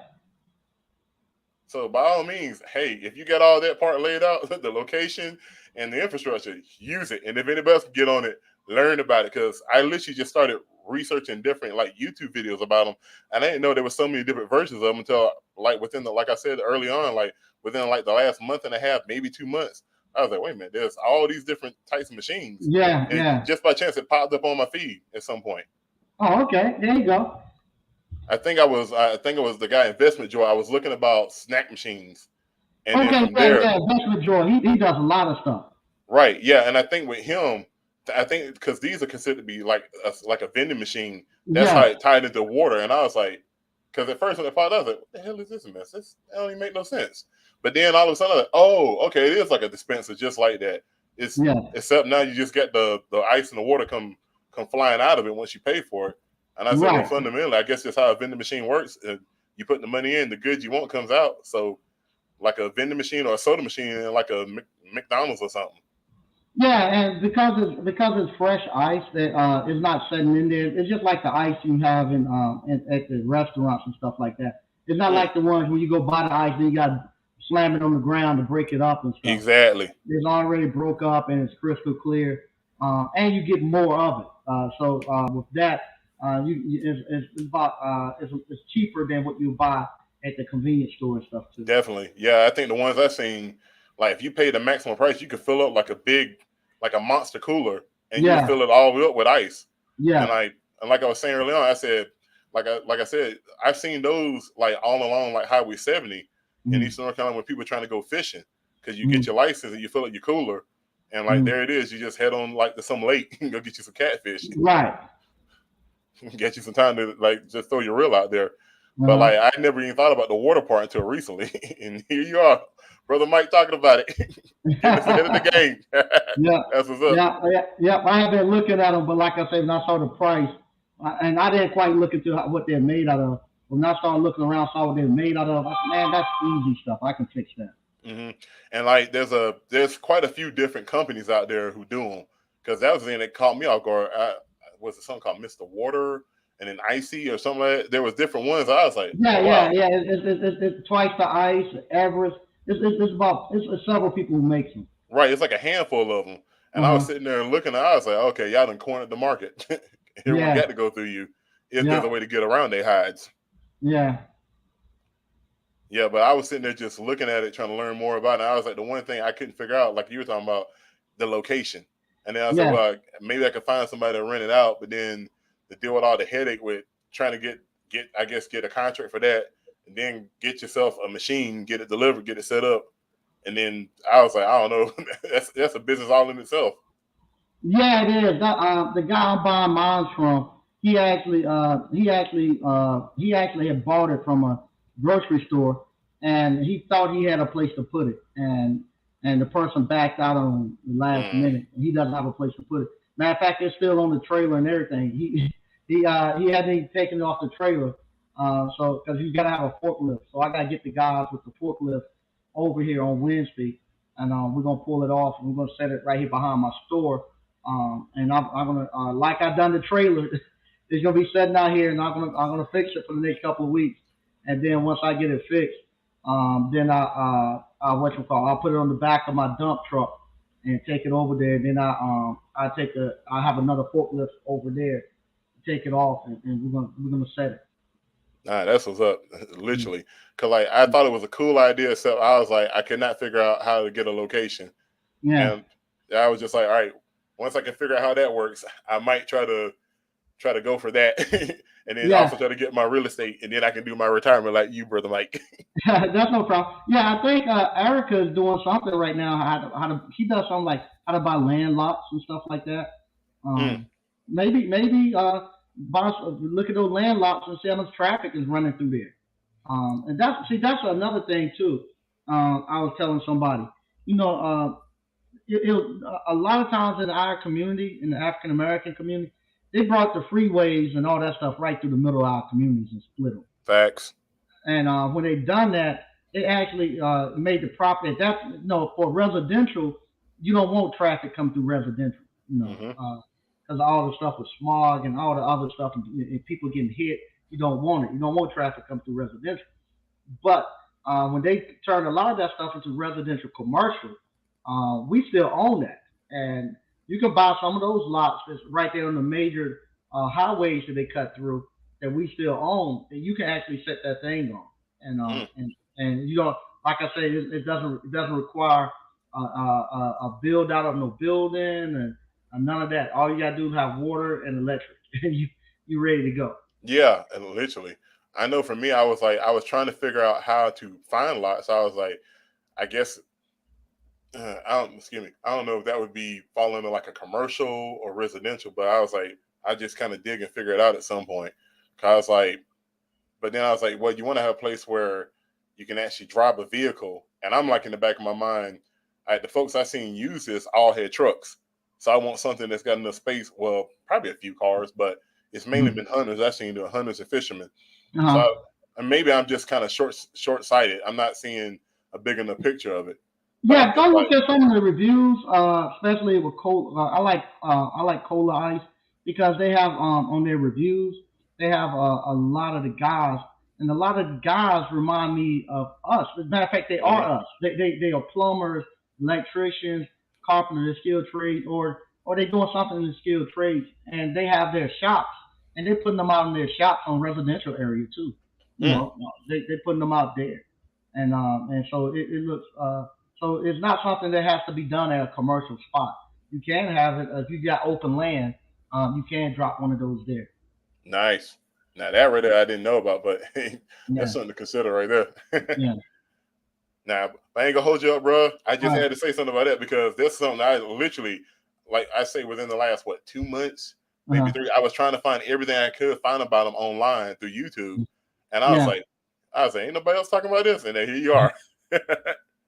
So by all means, hey, if you got all that part laid out, the location and the infrastructure, use it. And if anybody else can get on it, learn about it. Because I literally just started researching different like YouTube videos about them, and I didn't know there was so many different versions of them until like within the like I said early on, like within like the last month and a half, maybe 2 months. I was like, wait a minute, there's all these different types of machines, Yeah. and Yeah. just by chance it popped up on my feed at some point. Oh, okay. There you go. I think it was the guy Investment Joy. I was looking about snack machines, and then Okay. from Yeah. there, Yeah. That's with Joy. He does a lot of stuff. right, yeah, and I think with him, I think because these are considered to be like a vending machine. That's how Yes. it tied into water, and I was like, because at first when I found out, I was like, what the hell is this mess? This that don't even make no sense. But then all of a sudden, I'm like, oh, okay, it is like a dispenser just like that. It's Yes. except now you just get the ice and the water come flying out of it once you pay for it. And I said, well, Right. fundamentally, I guess that's how a vending machine works. You put the money in, the goods you want comes out. So like a vending machine or a soda machine, like a McDonald's or something. Yeah, and because it's fresh ice that is not setting in there. It's just like the ice you have at the restaurants and stuff like that. It's not Mm, like the ones where you go buy the ice and you got to slam it on the ground to break it up and stuff. exactly. It's already broke up and it's crystal clear, and you get more of it. So with that, it's about it's cheaper than what you buy at the convenience store and stuff too. Definitely. Yeah, I think the ones I've seen, like if you pay the maximum price, you could fill up like a monster cooler, and you can Yeah, fill it all the way up with ice. And yeah, like I was saying earlier on, I said, like I said, I've seen those like all along like Highway 70 in mm, Eastern North Carolina when people are trying to go fishing, because you get mm, your license and you fill up your cooler, and like mm. there it is. You just head on like to some lake and go get you some catfish, Right. get you some time to like just throw your reel out there. Uh But huh. like I never even thought about the water part until recently, and here you are, brother Mike, talking about it, getting us ahead of the game. Yeah, That's what's up. yeah, yeah, yeah. I have been looking at them, but like I said, when I saw the price, and I didn't quite look into what they're made out of. When I started looking around, saw what they're made out of. I said, man, that's easy stuff. I can fix that. Hmm. And like there's quite a few different companies out there who do them, because that was the thing that caught me off guard. Was it something called Mr. Water and then Icy or something like that? There was different ones. I was like, Yeah, oh yeah, wow, yeah. It's twice the ice, Everest. It's several people who makes them. right. It's like a handful of them. Uh And I was huh. sitting there and looking. I was like, okay, y'all done cornered the market. Everyone Yeah, got to go through you if there's a yeah, way to get around their hides. yeah, Yeah, but I was sitting there just looking at it, trying to learn more about it. I was like, the one thing I couldn't figure out, like you were talking about, the location. And then I was like, yeah. well, maybe I could find somebody to rent it out, but then to deal with all the headache with trying to get a contract for that, and then get yourself a machine, get it delivered, get it set up, and then I was like, I don't know, that's a business all in itself. Yeah, it is. The guy I'm buying mine from, he actually had bought it from a grocery store, and he thought he had a place to put it, and the person backed out on the last Mm, minute. He doesn't have a place to put it. Matter of fact, it's still on the trailer and everything. He hadn't even taken it off the trailer. So because you gotta have a forklift, so I gotta get the guys with the forklift over here on Wednesday, and we're gonna pull it off, and we're gonna set it right here behind my store. And I'm gonna like I done the trailer, it's gonna be sitting out here, and I'm gonna fix it for the next couple of weeks, and then once I get it fixed, then what you call, I'll put it on the back of my dump truck and take it over there. Then I have another forklift over there, take it off, and we're gonna set it. Nah, that's what's up. Literally, cause like I thought it was a cool idea, so I was like, I could not figure out how to get a location, Yeah, and I was just like, all right, once I can figure out how that works, I might try to go for that, and then yeah. also try to get my real estate, and then I can do my retirement like you, brother Mike. That's no problem. Yeah, I think Erica is doing something right now. She does something like how to buy land lots and stuff like that. Mm, Maybe boss, look at those land lots and see how much traffic is running through there. And that's another thing too. I was telling somebody, you know, a lot of times in our community, in the African American community, they brought the freeways and all that stuff right through the middle of our communities and split them. facts. And when they done that, it actually made the property. That's for residential. You don't want traffic come through residential. Hmm. Because all the stuff with smog and all the other stuff, and people getting hit. You don't want it. You don't want traffic come through residential. But when they turned a lot of that stuff into residential commercial, we still own that, and you can buy some of those lots that's right there on the major highways that they cut through that we still own, and you can actually set that thing on, and Mm. and you don't, like I say, it doesn't require a build out of no building and none of that. All you gotta do is have water and electric, and you ready to go. Yeah, and literally, I know for me, I was like, I was trying to figure out how to find lots. I was like, I guess I don't, excuse me, I don't know if that would be fall into like a commercial or residential, but I was like, I just kind of dig and figure it out at some point. Cause I was like, but then I was like, well, you want to have a place where you can actually drive a vehicle. And I'm like in the back of my mind, the folks I seen use this all had trucks. So I want something that's got enough space. Well, probably a few cars, but it's mainly Mhm. been hunters. I've seen doing hunters and fishermen. So Uh-huh. and maybe I'm just kind of short sighted. I'm not seeing a big enough picture of it. But I'm Yeah, go just look like, at some of the reviews, especially with cola. I like Cola Ice because they have on their reviews they have a lot of the guys, and a lot of the guys remind me of us. As a matter of fact, they are mhm, us. They are plumbers, electricians, carpenters, skilled trades, or they doing something in the skilled trades, and they have their shops, and they're putting them out in their shops on residential area too. mm. They putting them out there, and so it looks. So it's not something that has to be done at a commercial spot. You can have it if you got open land. You can drop one of those there. Nice. Now that right there I didn't know about, but that's Yeah, something to consider right there. yeah. Now, I ain't gonna hold you up, bro. I All just right. had to say something about that because that's something I literally, like I say, within the last 2 months, maybe Uh-huh. three. I was trying to find everything I could find about them online through YouTube, and Yeah, I was like, ain't nobody else talking about this, and then here you are. Good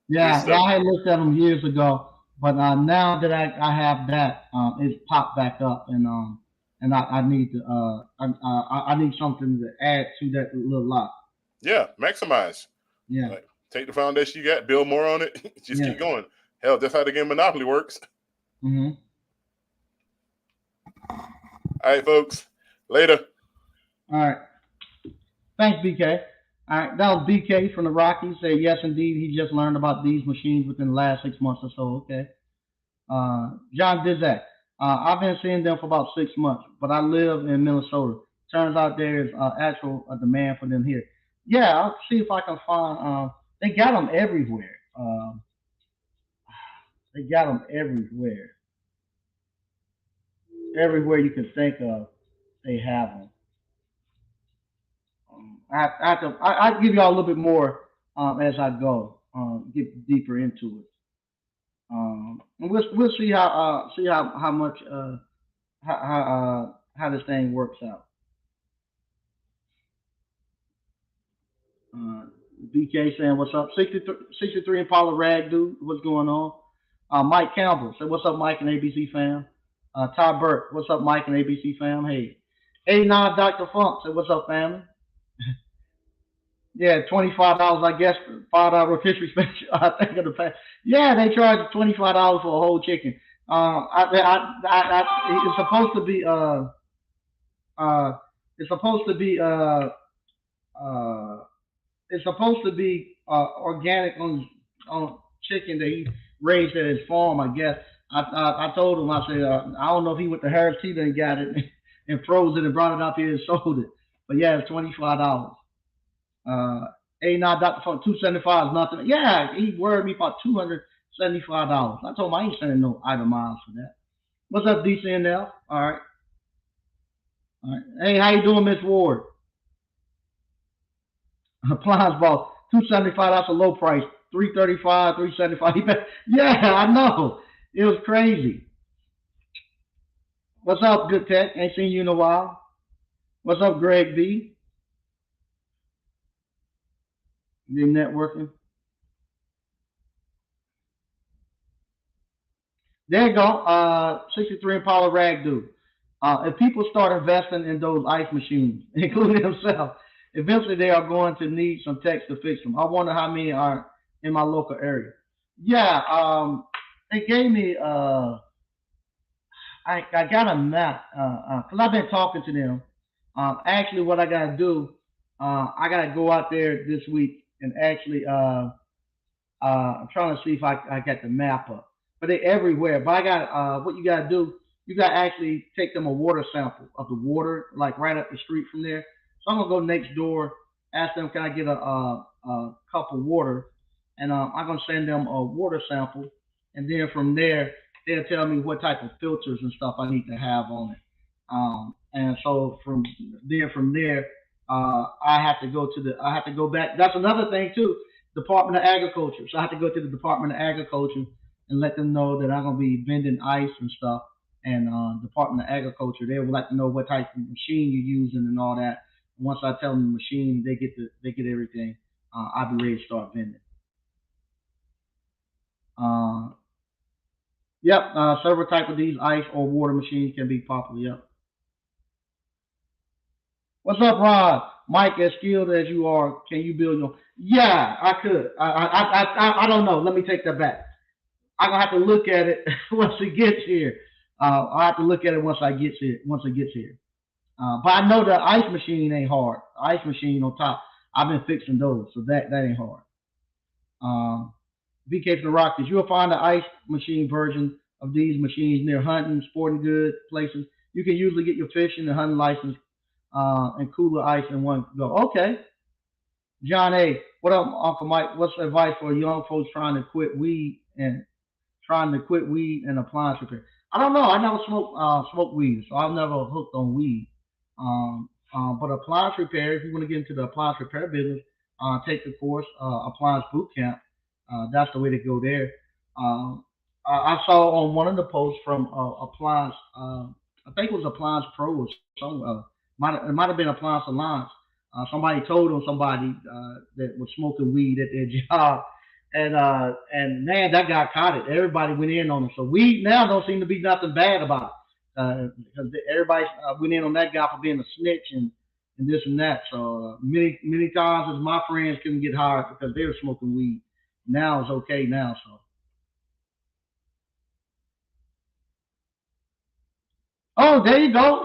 yeah, yeah. stuff. I had looked at them years ago, but now that I have that, it's popped back up, and I need to I need something to add to that little lot. Yeah, maximize. Yeah, Like, take the foundation you got, build more on it, just yeah. keep going. Hell, that's how the game Monopoly works. Hmm. All right, folks. Later. All right. Thanks, BK. All right, that was BK from the Rockies. Say yes, indeed. He just learned about these machines within the last 6 months or so. Okay. John Dizak. I've been seeing them for about 6 months, but I live in Minnesota. Turns out there's actual demand for them here. Yeah, I'll see if I can find. They got them everywhere. They got them everywhere. Everywhere you can think of, they have them. I'll give y'all a little bit more as I go, get deeper into it. And we'll see how much how this thing works out. Uh, BK saying what's up? 63 Impala Rag dude, what's going on? Mike Campbell said what's up, Mike and ABC fam. Todd Burke, what's up, Mike and ABC fam? Hey, 89 Dr. Funk said what's up, family. Yeah, $25, I guess. $5 rotisserie special. I think of the past. Yeah, they charge $25 for a whole chicken. It's supposed to be uh, it's supposed to be uh, it's supposed to be organic on chicken that he raised at his farm. I guess. I told him, I said, I don't know if he went to Harris Teeter and got it and froze it and brought it up here and sold it. But yeah, it's $25. Uh, A9 Dr. Phone 275 is nothing. Yeah, he worried me about $275. I told him I ain't sending no item miles for that. What's up, DCNL? All right, all right. Hey, how you doing, Miss Ward? Appliance boss 275. That's a low price. 335, 375. Yeah, I know. It was crazy. What's up, Good Tech? Ain't seen you in a while. What's up, Greg B? You networking? There you go. 63 Impala Rag dude. If people start investing in those ice machines, including themselves, eventually they are going to need some techs to fix them. I wonder how many are in my local area. Yeah, they gave me. I got a map because I've been talking to them. Actually, what I gotta do, I gotta go out there this week and actually I'm trying to see if I got the map up. But they everywhere. But I got what you gotta do. You gotta actually take them a water sample of the water, like right up the street from there. So I'm gonna go next door, ask them, can I get a cup of water, and I'm gonna send them a water sample, and then from there they'll tell me what type of filters and stuff I need to have on it. And so from there, I have to go back. That's another thing too. Department of Agriculture. So I have to go to the Department of Agriculture and let them know that I'm gonna be vending ice and stuff. And Department of Agriculture, they would like to know what type of machine you're using and all that. Once I tell them the machine, they get everything. I'll be ready to start vending. Uh, yep, several type of these ice or water machines can be popular. Yep. What's up, Rod? Mike, as skilled as you are, can you build your? Yeah, I could. I don't know. Let me take that back. I'm gonna have to look at it once it gets here. I have to look at it once I gets here. Once it gets here. But I know the ice machine ain't hard. The ice machine on top. I've been fixing those, so that ain't hard. VK for the Rockies. You'll find the ice machine version of these machines near hunting, sporting goods places. You can usually get your fishing and hunting license and cooler ice in one go. Okay. John A. What up, Uncle Mike? What's the advice for young folks trying to quit weed and appliance repair? I don't know. I never smoked weed, so I've never hooked on weed. But appliance repair, if you want to get into the appliance repair business, take the course, appliance boot camp. That's the way to go there. Um, I saw on one of the posts from appliance, I think it was Appliance Pro or some, it might have been Appliance Alliance. Somebody told on somebody that was smoking weed at their job, and man, that guy caught it. Everybody went in on him. So weed now don't seem to be nothing bad about it because everybody went in on that guy for being a snitch and this and that. So many times as my friends couldn't get hired because they were smoking weed. Now it's okay now. So oh, there you go.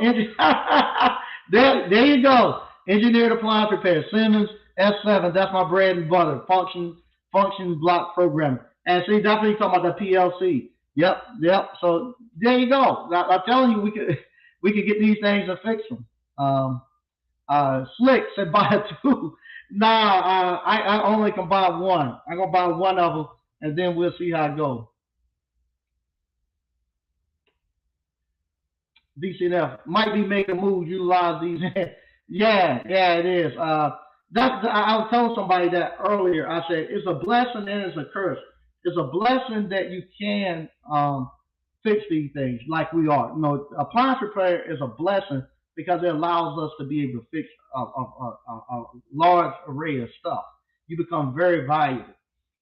There you go. Engineered appliance repair. Siemens S7. That's my bread and butter. Function block programming. And see, that's what you talking about the PLC. Yep, yep. So there you go. I'm telling you, we could get these things and fix them. Slick said buy two. Nah, I only can buy one. I'm gonna buy one of them, and then we'll see how it goes. DCNF might be making moves, utilize these. Yeah, yeah, it is. I was telling somebody that earlier. I said it's a blessing and it's a curse. It's a blessing that you can fix these things like we are. You know, appliance repair is a blessing because it allows us to be able to fix a large array of stuff. You become very valuable.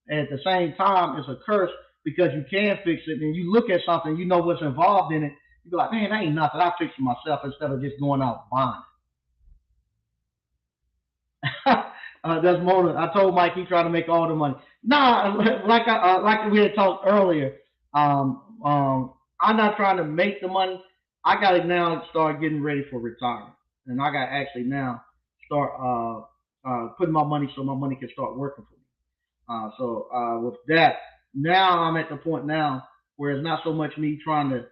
And at the same time, it's a curse because you can fix it and you look at something, you know what's involved in it. You be like, man, that ain't nothing. I fix it myself instead of just going out buying it. That's more than I told Mike. He trying to make all the money. Nah, like we had talked earlier. I'm not trying to make the money. I got to now start getting ready for retirement, and I got to actually now start putting my money so my money can start working for me. With that, now I'm at the point now where it's not so much me trying to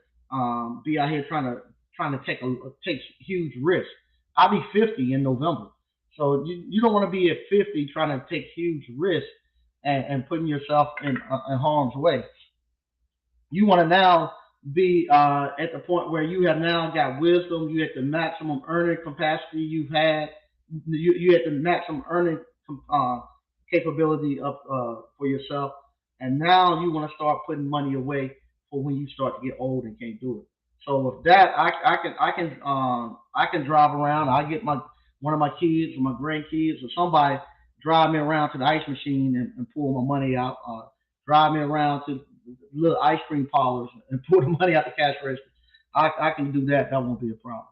be out here trying to take huge risks. I'll be 50 in November, so you don't want to be at 50 trying to take huge risks and putting yourself in harm's way. You want to now be at the point where you have now got wisdom. You at the maximum earning capacity you've had. You at the maximum earning uh, capability of for yourself, and now you want to start putting money away for when you start to get old and can't do it. So with that, I can drive around. I get my one of my kids or my grandkids or somebody drive me around to the ice machine and pull my money out. Drive me around to little ice cream parlors and pull the money out the cash register. I can do that. That won't be a problem.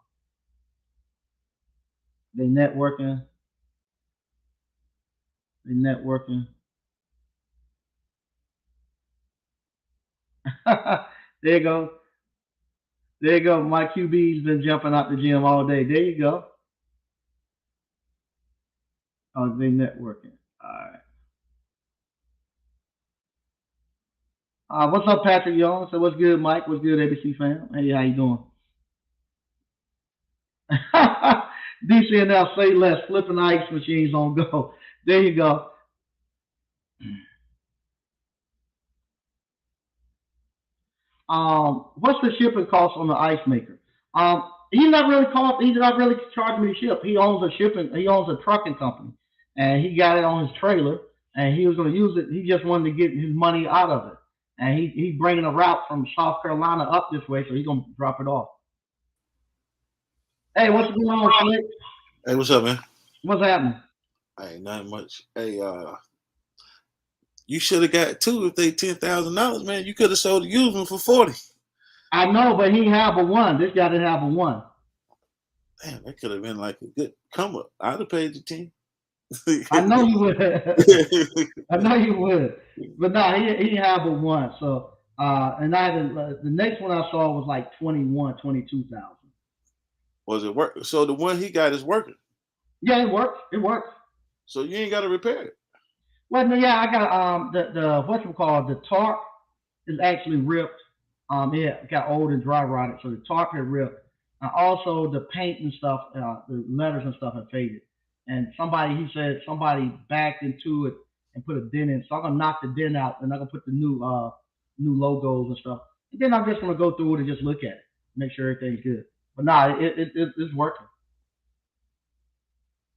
They networking. They networking. There you go. There you go. My QB's been jumping out the gym all day. There you go. Oh, they networking. All right. What's up, Patrick Young? So what's good, Mike? What's good, ABC fam? Hey, how you doing? DCNL say less. Flipping ice machines on go. There you go. What's the shipping cost on the ice maker? He's not really charging me to ship. He owns a shipping. He owns a trucking company, and he got it on his trailer, and he was going to use it. He just wanted to get his money out of it, and he bringing a route from South Carolina up this way, so he's going to drop it off. Hey, what's going on, Slick? Hey, what's up, man? What's happening? Hey, not much. Hey, you should have got two if they $10,000, man. You could have sold the used one for 40. I know, but he have a one. This guy didn't have a one. Damn, that could have been like a good come up. I'd have paid you 10. I know you would. I know you would. But no, he have a one. So and I had the next one I saw was like 21, 22,000. Was it work? So the one he got is working. Yeah, it works. It works. So you ain't got to repair it. Well, no, yeah, I got the what you call the tarp is actually ripped. It got old and dry rotted, so the tarp had ripped. Also, the paint and stuff, the letters and stuff had faded. And he said somebody backed into it and put a dent in. So I'm gonna knock the dent out, and I'm gonna put the new logos and stuff. And then I'm just gonna go through it and just look at it, make sure everything's good. But nah, it's working.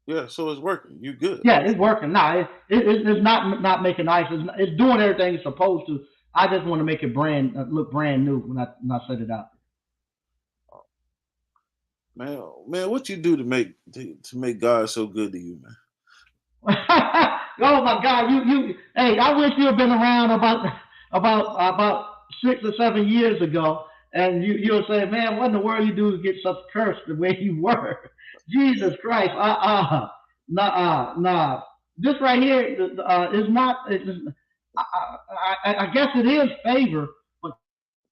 Yeah, so it's working. You good. Yeah, it's working. Nah, it's not making ice. It's doing everything it's supposed to. I just want to make it look brand new when I set it out. Man, what you do to make God so good to you, man? Oh my God, you. Hey, I wish you had been around about 6 or 7 years ago, and you'll say, man, what in the world you do to get such cursed the way you were? Jesus Christ, nah. This right here is not. I guess it is favor, but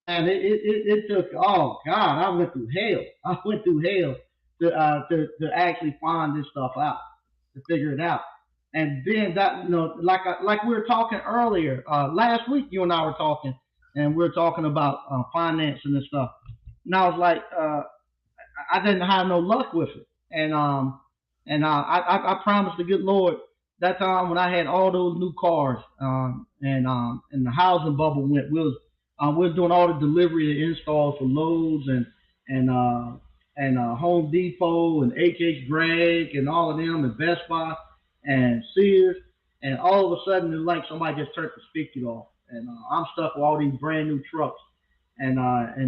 and it took. Oh God, I went through hell. I went through hell to actually find this stuff out, to figure it out. And then that like we were talking earlier last week, you and I were talking, and we are talking about financing and stuff. And I was like, I didn't have no luck with it, and I promised the good Lord that time when I had all those new cars, and the housing bubble went. We was doing all the delivery and installs for Lowe's and uh, and Home Depot and HH Gregg and all of them and Best Buy and Sears, and all of a sudden it's like somebody just turned the spigot off, and I'm stuck with all these brand new trucks and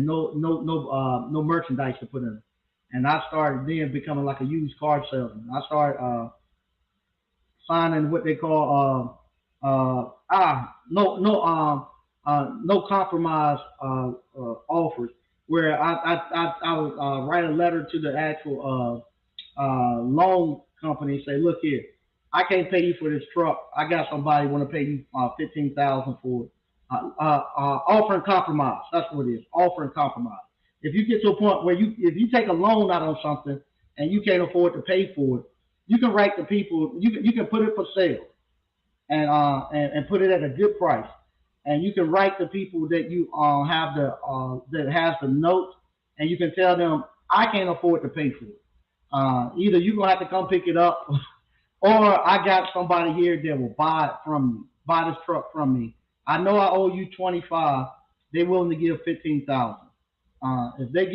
no merchandise to put in them. And I started then becoming like a used car salesman. I started signing what they call no compromise offers, where I would write a letter to the actual loan company and say, look here. I can't pay you for this truck. I got somebody want to pay you 15,000 for it. Offering compromise. That's what it is. Offering compromise. If you get to a point where if you take a loan out on something and you can't afford to pay for it, you can write the people. You can put it for sale and put it at a good price. And you can write the people that you have that has the note, and you can tell them I can't afford to pay for it. Either you're gonna have to come pick it up, or I got somebody here that will buy it from me, buy this truck from me. I know I owe you 25. They're willing to give 15,000. If they give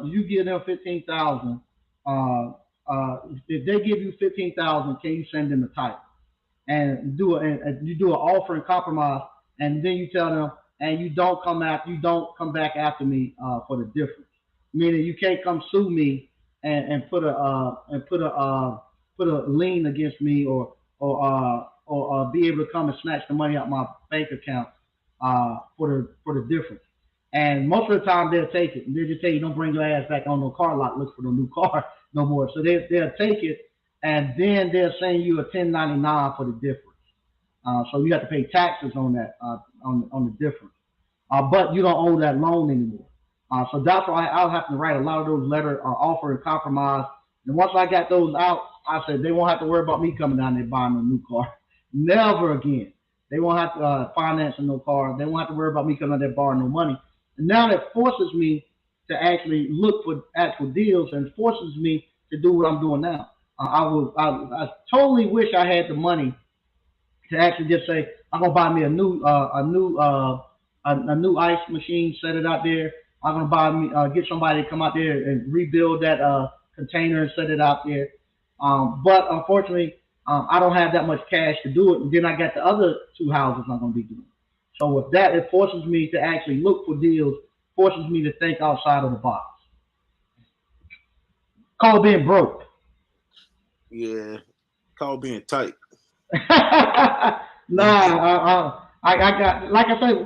you give them 15,000. If they give you 15,000, can you send them the title? And and you do an offer and compromise, and then you tell them, and you don't come back after me for the difference. Meaning you can't come sue me and put a lien against me or be able to come and snatch the money out my bank account for the difference. And most of the time they'll take it. They'll just tell you don't bring your ass back on no car lot, look for no new car no more. So they'll take it, and then they'll send you a 1099 for the difference. So you have to pay taxes on that on the difference. But you don't owe that loan anymore. So that's why I'll have to write a lot of those letters, offer and compromise. And once I got those out, I said they won't have to worry about me coming down there buying a new car. Never again. They won't have to finance a no car. They won't have to worry about me coming out there borrowing no money. And now that forces me to actually look for actual deals and forces me to do what I'm doing now. I totally wish I had the money to actually just say I'm gonna buy me a new ice machine, set it out there. I'm gonna buy me get somebody to come out there and rebuild that container and set it out there. But unfortunately, I don't have that much cash to do it. And then I got the other two houses I'm gonna be doing. So with that, it forces me to actually look for deals, forces me to think outside of the box. Call being broke. Yeah, call being tight. I got like I said,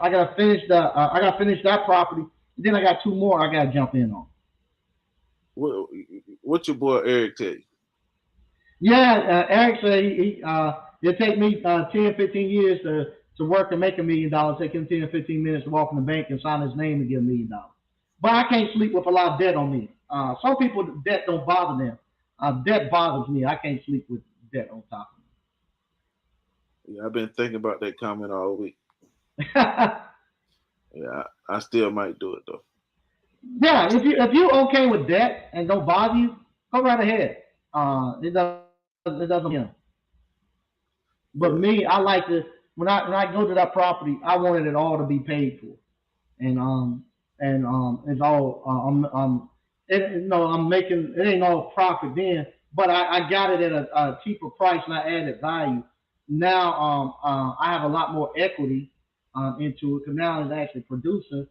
I gotta finish I gotta finish that property. Then I got two more I gotta jump in on. What what your boy Eric tell you? Yeah, Eric said it'll take me 10, 15 years to work and make $1 million. Take him 10, 15 minutes to walk in the bank and sign his name and get $1 million. But I can't sleep with a lot of debt on me. Some people, debt don't bother them. Debt bothers me. I can't sleep with debt on top Yeah, I've been thinking about that comment all week. of me. Yeah, I still might do it though. Yeah, if you okay with debt and don't bother you, go right ahead. It doesn't bother me. But Yeah, me, I like to when I go to that property, I wanted it all to be paid for, and it's all I'm making it ain't all profit then, but I got it at a cheaper price and I added value. Now I have a lot more equity into it because now it's actually producing,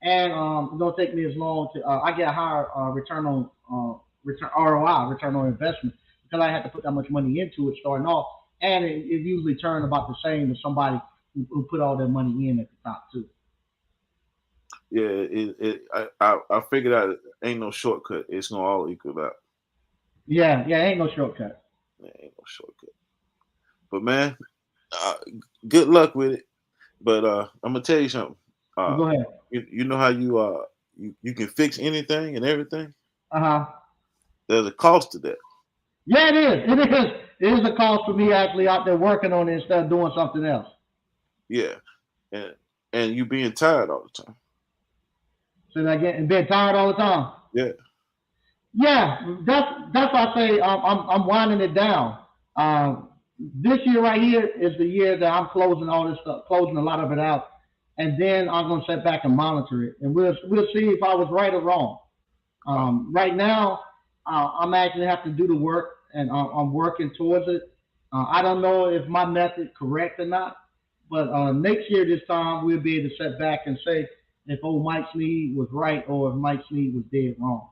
and it don't take me as long to I get a higher return on return ROI, return on investment, because I had to put that much money into it starting off, and it usually turned about the same as somebody who put all their money in at the top too. yeah. I figured out it ain't no shortcut. It's gonna all equal out. Yeah, yeah, ain't no shortcut. There ain't no shortcut. But man, uh, good luck with it. But I'm gonna tell you something. Uh, Go ahead. you know how you can fix anything and everything. Uh-huh. There's a cost to that. Yeah, it is. It is. It is a cost for me actually out there working on it instead of doing something else. Yeah, and you being tired all the time. So I get and being tired all the time. Yeah, Yeah, that's why I say I'm winding it down. This year right here is the year that I'm closing all this stuff, closing a lot of it out, and then I'm gonna sit back and monitor it, and we'll see if I was right or wrong. Right now, I'm actually have to do the work, and I'm working towards it. I don't know if my method correct or not, but next year this time we'll be able to sit back and say if old Mike Sneed was right or if Mike Sneed was dead wrong.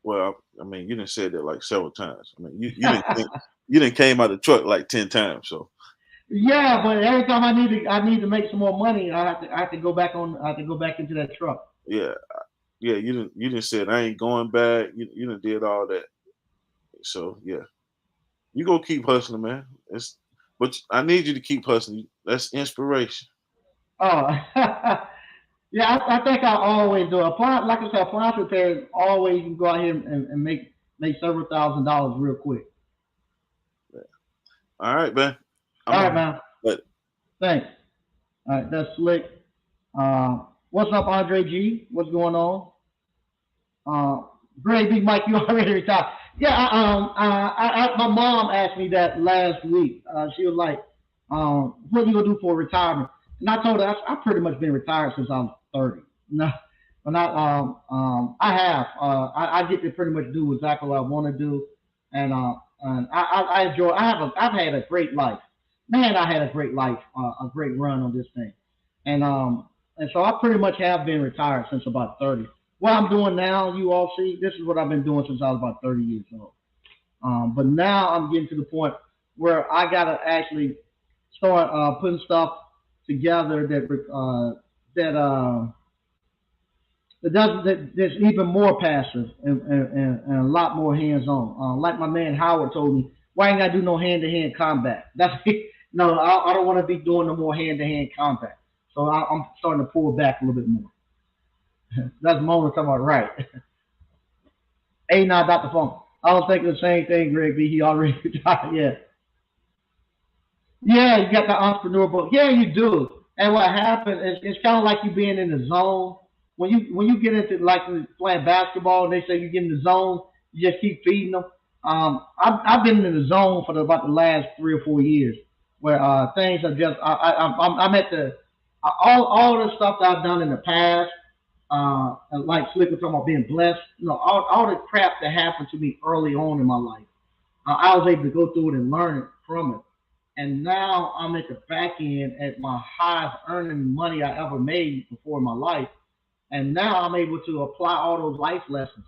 well, I mean, you didn't say that like several times. I mean, you didn't came out of the truck like 10 times. So Yeah, but every time I need to make some more money, I have to go back on I have to go back into that truck. yeah, yeah, you didn't said I ain't going back. You didn't did all that. So yeah, You go keep hustling, man. But I need you to keep hustling. That's inspiration. Oh, yeah, I think I always do. Appliance, like I said, appliance repairs always you can go out here and make several $1,000s real quick. All right, man. I'm All right, on. man. But Thanks. All right, that's slick. What's up, Andre G? What's going on? Uh, Great Big Mike, you already retired. Yeah, my mom asked me that last week. She was like, "What you gonna do for retirement?" And I told her I've pretty much been retired since I was 30. No, but I have. I get to pretty much do exactly what I want to do, and I enjoy. I've had a great life. Man, I had a great life, a great run on this thing, and um, and so I pretty much have been retired since about 30. What I'm doing now, you all see, this is what I've been doing since I was about 30 years old. But now I'm getting to the point where I gotta actually start putting stuff together that's even more passive and a lot more hands on. Like my man Howard told me, why ain't I do no hand to hand combat? That's no, I don't want to be doing no more hand to hand combat. So I'm starting to pull back a little bit more. That's Mona talking about right. A not Dr. Funk. I was thinking the same thing, Greg B. He already retired. Yeah. Yeah, you got the entrepreneur book. Yeah, you do. And what happened is it's kind of like you being in the zone. When you get into like playing basketball and they say you get in the zone, you just keep feeding them. I've been in the zone for about the last 3 or 4 years where things are just I'm at the all the stuff that I've done in the past. Like Slick was talking about being blessed. All the crap that happened to me early on in my life, I was able to go through it and learn it from it. And now I'm at the back end at my highest earning money I ever made before in my life. And now I'm able to apply all those life lessons.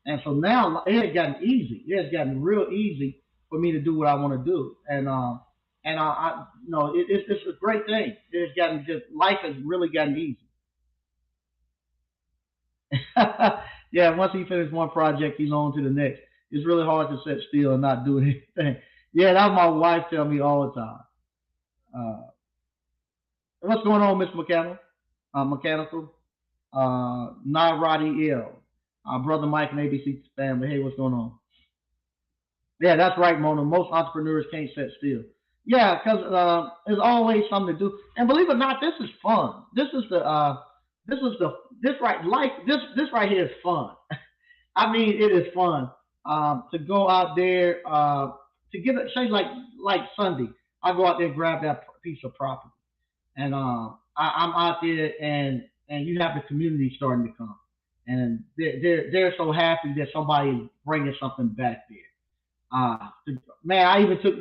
And so now it has gotten easy. It has gotten real easy for me to do what I want to do. It's a great thing. It has gotten just life has really gotten easy. Yeah, once he finishes one project, he's on to the next. It's really hard to sit still and not do anything. Yeah, that's my wife tell me all the time. Uh, what's going on, Miss Mechanical? Mechanical? Naradi L. Brother Mike and ABC family. Hey, what's going on? Yeah, that's right, Mona. Most entrepreneurs can't sit still. Yeah, because there's always something to do. And believe it or not, this is fun. This right life. This right here is fun. I mean, it is fun to go out there to get it. Say like Sunday, I go out there and grab that piece of property, and I'm out there, and you have the community starting to come, and they're so happy that somebody is bringing something back there. Man, I even took.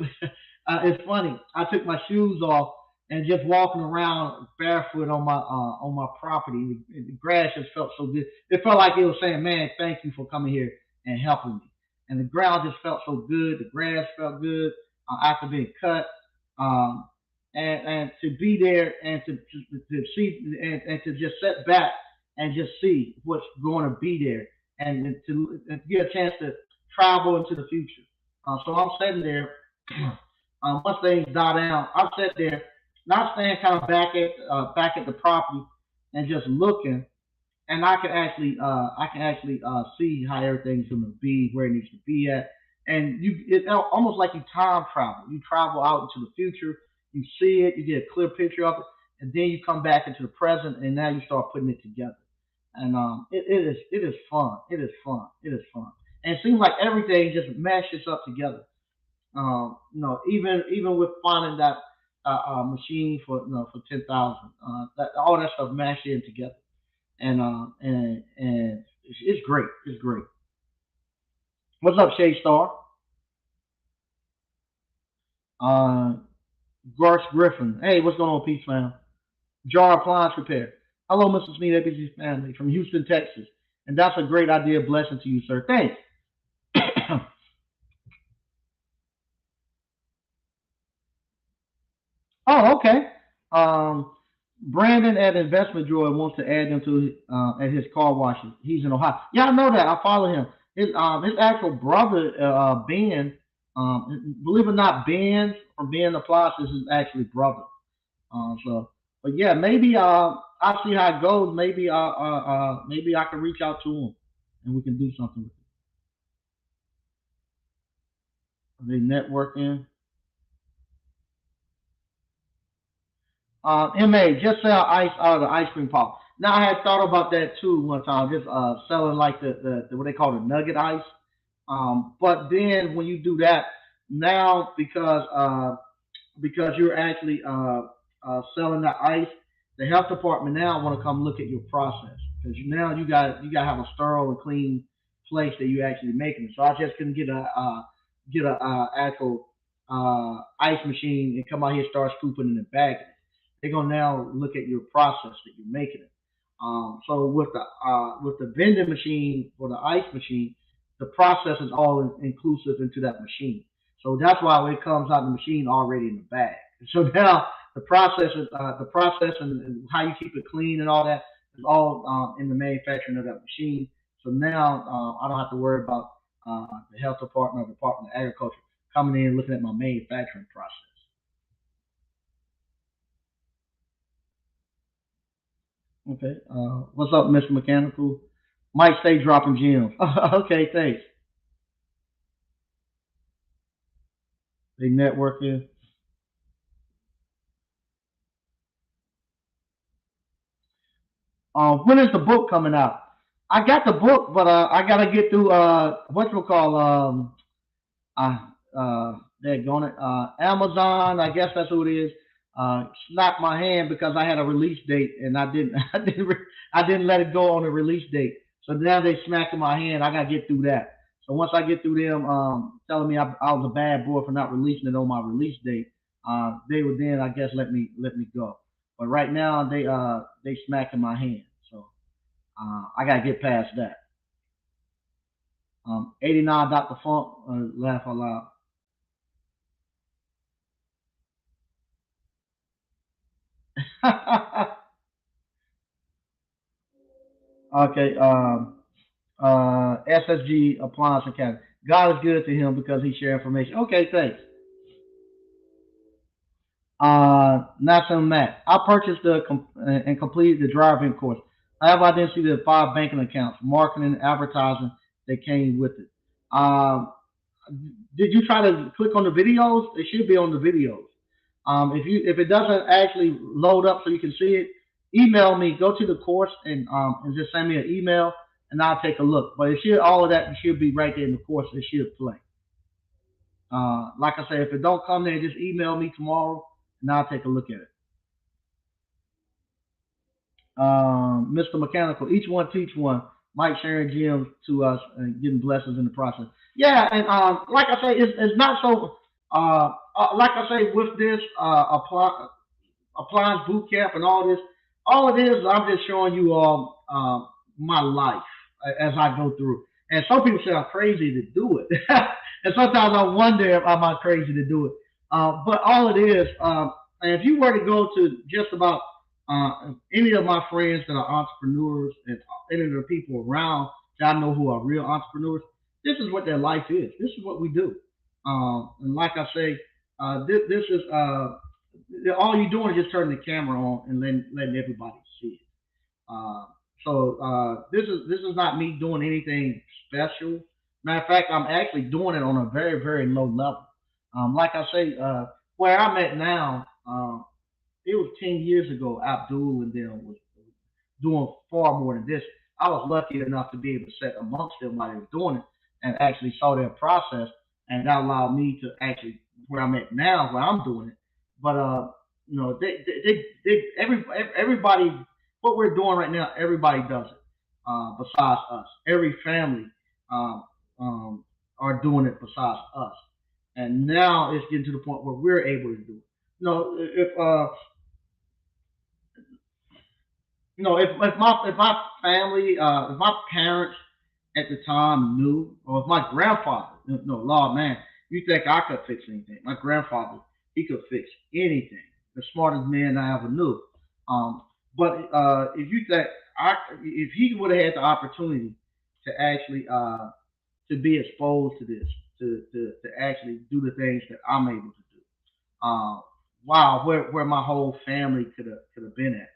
It's funny. I took my shoes off and just walking around barefoot on my property. The grass just felt so good. It felt like it was saying, "Man, thank you for coming here and helping me." And the ground just felt so good. The grass felt good after being cut. Um, and to be there and to see and to just sit back and just see what's going to be there and to get a chance to travel into the future. So I'm sitting there. Once things die down, I sat there, not staying kind of back at the property and just looking, and I can actually see how everything's going to be, where it needs to be at, and it's almost like you time travel. You travel out into the future, you see it, you get a clear picture of it, and then you come back into the present, and now you start putting it together. And it is fun. It is fun. It is fun. And it seems like everything just meshes up together. Even with finding that machine for for 10,000, that all that stuff mashed in together, and it's great. It's great. What's up, Shay Star? Uh, Garth Griffin. Hey, what's going on, Peace man? Jar Appliance Repair. Hello, Mr. Smith, ABC's family from Houston, Texas, and that's a great idea. Blessing to you, sir. Thanks. Oh, okay. Um, Brandon at Investment Joy wants to add them to at his car washes. He's in Ohio. Yeah, I know that. I follow him. His actual brother Ben. Believe it or not, Ben from Ben Appliance is actually brother. So, but yeah, maybe I'll see how it goes. Maybe I can reach out to him and we can do something with it. Are they networking? MA, just sell ice out of the ice cream pop. Now I had thought about that too one time, just selling like the what they call the nugget ice. But then when you do that, now because you're actually selling the ice, the health department now want to come look at your process because now you got to have a sterile and clean place that you actually making it. So I just couldn't get a actual ice machine and come out here and start scooping in the bag. They're gonna now look at your process that you're making it. So with the vending machine or the ice machine, the process is all inclusive into that machine. So that's why it comes out of the machine already in the bag. So now the process and how you keep it clean and all that is all in the manufacturing of that machine. So now I don't have to worry about the health department or Department of Agriculture coming in and looking at my manufacturing process. Okay. What's up, Mr. Mechanical? Might stay dropping gems. Okay, thanks. They networking. When is the book coming out? I got the book, but I gotta get through what you call uh they're going Amazon. I guess that's who it is. Slapped my hand because I had a release date and I didn't I didn't let it go on the release date. So now they smacking my hand. I gotta get through that. So once I get through them telling me I was a bad boy for not releasing it on my release date, they would then I guess let me go. But right now they smacking my hand. So I gotta get past that. 89 Dr. Funk, laugh out loud. Okay, SSG Appliance Academy. God is good to him because he shared information. Okay, thanks. Not some Matt. I purchased and completed the driving course. However, I didn't see the five banking accounts, marketing, advertising that came with it. Um, did you try to click on the videos? It should be on the videos. If it doesn't actually load up so you can see it, email me. Go to the course and just send me an email and I'll take a look. But it should all of that should be right there in the course. It should play. Like I said, if it don't come there, just email me tomorrow and I'll take a look at it. Mr. Mechanical, each one teach one. Mike sharing gems to us and getting blessings in the process. Yeah, and like I say, it's not so. Like I say, with this appliance boot camp and all it is, I'm just showing you all my life as I go through. And some people say I'm crazy to do it, and sometimes I wonder if I'm not crazy to do it. But all it is, and if you were to go to just about any of my friends that are entrepreneurs and any of the people around that I know who are real entrepreneurs, this is what their life is. This is what we do. And like I say, this is all you're doing is just turning the camera on and letting everybody see it. Uh, so this is not me doing anything special. Matter of fact, I'm actually doing it on a very very low level. Like I say, where I'm at now, it was 10 years ago. Abdul and them was doing far more than this. I was lucky enough to be able to sit amongst them while they were doing it and actually saw their process, and that allowed me to actually where I'm at now, where I'm doing it. But everybody, what we're doing right now, everybody does it. Besides us, every family um, are doing it besides us, and now it's getting to the point where we're able to do it. If my family, if my parents at the time knew, or if my grandfather, no, Lord man, you think I could fix anything? My grandfather, he could fix anything. The smartest man I ever knew. Um, but if you think if he would have had the opportunity to actually to be exposed to this, to actually do the things that I'm able to do. Uh, wow, where my whole family could have been at.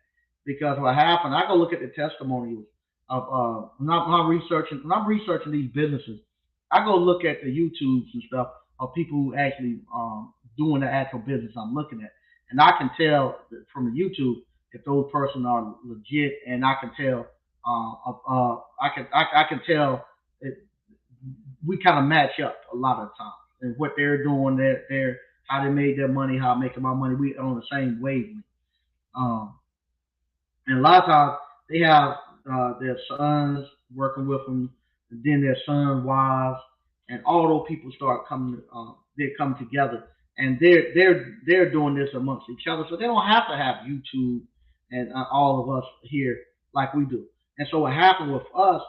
Because what happened, I go look at the testimonials of when I'm researching these businesses, I go look at the YouTubes and stuff of people who actually doing the actual business I'm looking at, and I can tell from the YouTube if those person are legit, and I can tell I can tell it, we kind of match up a lot of times and what they're doing, their how they made their money, how I'm making my money. We on the same wavelength. Um, and a lot of times they have their sons working with them, and then their sons' wives, and all those people start coming. They come together, and they're doing this amongst each other, so they don't have to have YouTube and all of us here like we do. And so what happened with us,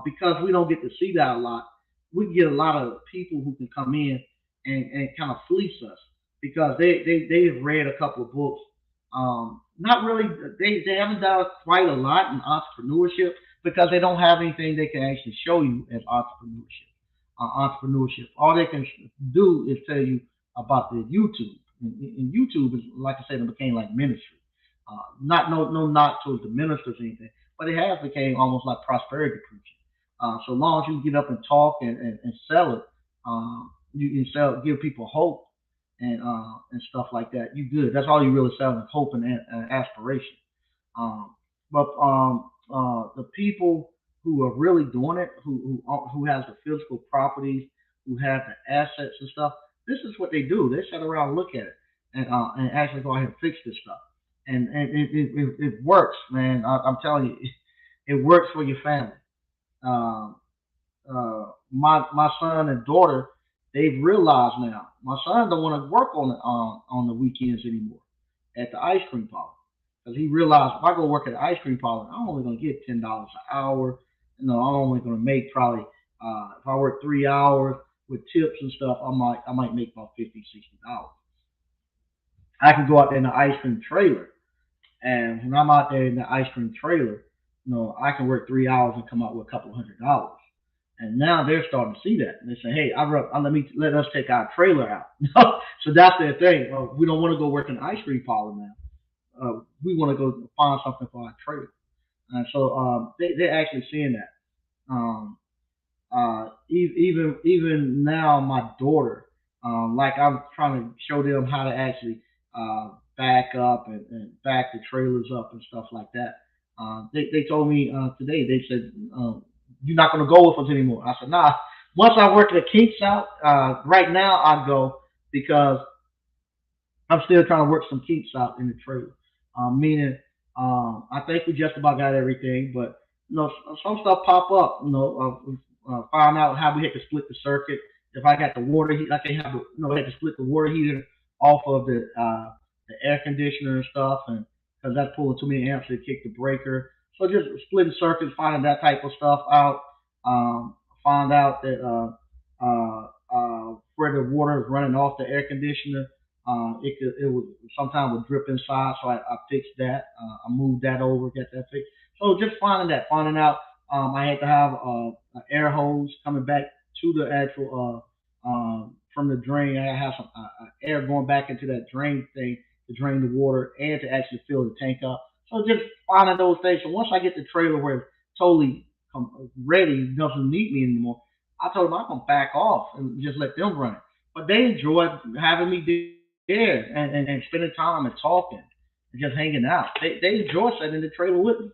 because we don't get to see that a lot, we get a lot of people who can come in and kind of fleece us because they've read a couple of books, not really. They haven't done quite a lot in entrepreneurship because they don't have anything they can actually show you as entrepreneurship. Entrepreneurship. All they can do is tell you about the YouTube. And YouTube is, like I said, it became like ministry. Not no knock towards the ministers or anything, but it has became almost like prosperity preaching. So long as you get up and talk and sell it, you can sell, give people hope and stuff like that. You good. That's all you really selling is hope and aspiration. Um, but the people who are really doing it, who has the physical properties, who have the assets and stuff, this is what they do. They sit around and look at it and actually go ahead and fix this stuff. And it works, man. I'm telling you, it works for your family. Um, my son and daughter, they've realized now. My son don't want to work on the weekends anymore at the ice cream parlor because he realized if I go work at the ice cream parlor, I'm only gonna get $10 an hour. You know, I'm only gonna make probably if I work 3 hours with tips and stuff, I might make about 50, $60. I can go out there in the ice cream trailer, and when I'm out there in the ice cream trailer, I can work 3 hours and come out with a couple $100. And now they're starting to see that, and they say, "Hey, let us take our trailer out." So that's their thing. Well, we don't want to go work in the ice cream parlor now. We want to go find something for our trailer. And so they're actually seeing that. Um, even now, my daughter, like I'm trying to show them how to actually back up and back the trailers up and stuff like that. They told me today. They said you're not going to go with us anymore. I said, nah. Once I work the kinks out, right now I go because I'm still trying to work some kinks out in the trailer. Meaning, I think we just about got everything, but some stuff pop up. Find out how we had to split the circuit. If I got the water heat, I can have we had to split the water heater off of the air conditioner and stuff, and because that's pulling too many amps to kick the breaker. So just splitting circuits, finding that type of stuff out. Find out that where the water is running off the air conditioner. It would sometimes would drip inside, so I fixed that. I moved that over, get that fixed. So just finding out. I had to have an air hose coming back to the actual from the drain. I have some air going back into that drain thing to drain the water and to actually fill the tank up. So just finding those things. So once I get the trailer where it's totally ready, doesn't need me anymore, I told them I'm gonna back off and just let them run it. But they enjoyed having me there and spending time and talking and just hanging out. They enjoy sitting in the trailer with me.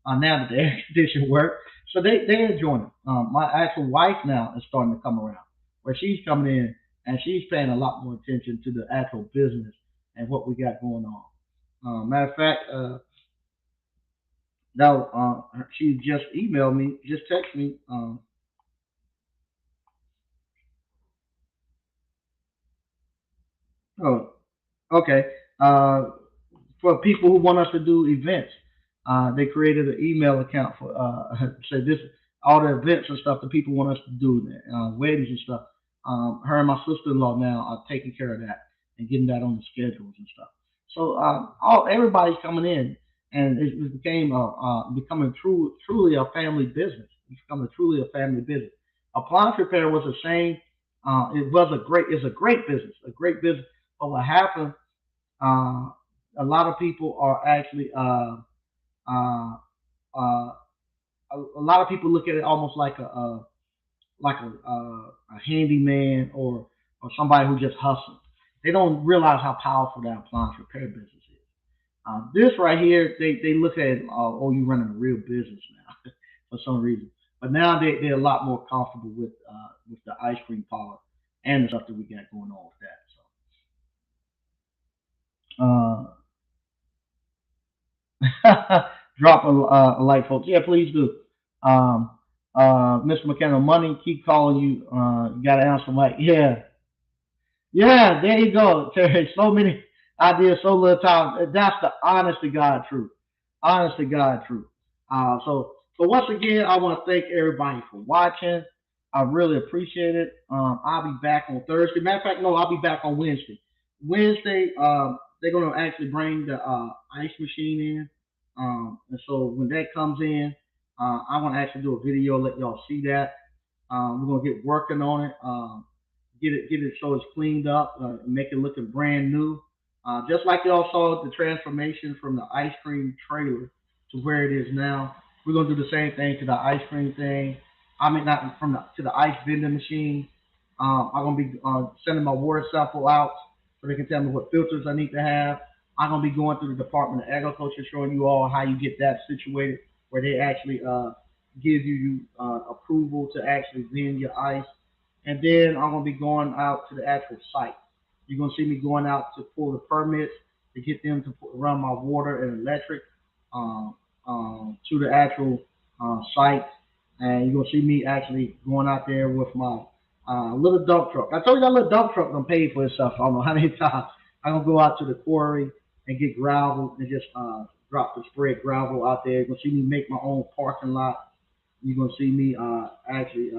Now that the air conditioner work, so they're enjoying it. My actual wife now is starting to come around, where she's coming in and she's paying a lot more attention to the actual business and what we got going on. Matter of fact, now she just emailed me, just texted me. Oh, okay. For people who want us to do events. They created an email account for said this all the events and stuff that people want us to do, weddings and stuff. Her and my sister-in-law now are taking care of that and getting that on the schedules and stuff. So all everybody's coming in, and it became becoming truly a family business. It's becoming truly a family business. Appliance repair was the same It's a great business, a great business. But what happened? Uh, a lot of people are actually uh, uh, a lot of people look at it almost like a handyman or somebody who just hustles. They don't realize how powerful that appliance repair business is. This right here, they look at it, oh, you running a real business now for some reason. But now they're a lot more comfortable with the ice cream parlor and the stuff that we got going on with that. Drop a like, folks. Yeah, please do. Um, Mr. McKenna, money keep calling you. You got to answer, Mike. Yeah, yeah, there you go, Terry. So many ideas, so little time. That's the honest to God truth. Honest to God truth. So once again, I want to thank everybody for watching. I really appreciate it. I'll be back on Thursday. Matter of fact, no, I'll be back on Wednesday. Wednesday, they're going to actually bring the ice machine in. And so when that comes in, I want to actually do a video, let y'all see that. We're gonna get working on it. Get it so it's cleaned up, make it looking brand new. Just like y'all saw the transformation from the ice cream trailer to where it is now. We're gonna do the same thing to the ice cream thing. I mean, not from the to the ice vending machine. I'm gonna be sending my water sample out so they can tell me what filters I need to have. I'm gonna be going through the Department of Agriculture, showing you all how you get that situated, where they actually give you approval to actually vend your ice. And then I'm gonna be going out to the actual site. You're gonna see me going out to pull the permits to get them to run my water and electric to the actual site. And you're gonna see me actually going out there with my little dump truck. I told you that little dump truck gonna pay for itself. I don't know how many times I'm gonna go out to the quarry and get gravel and just drop the spread gravel out there. You're gonna see me make my own parking lot. You're gonna see me actually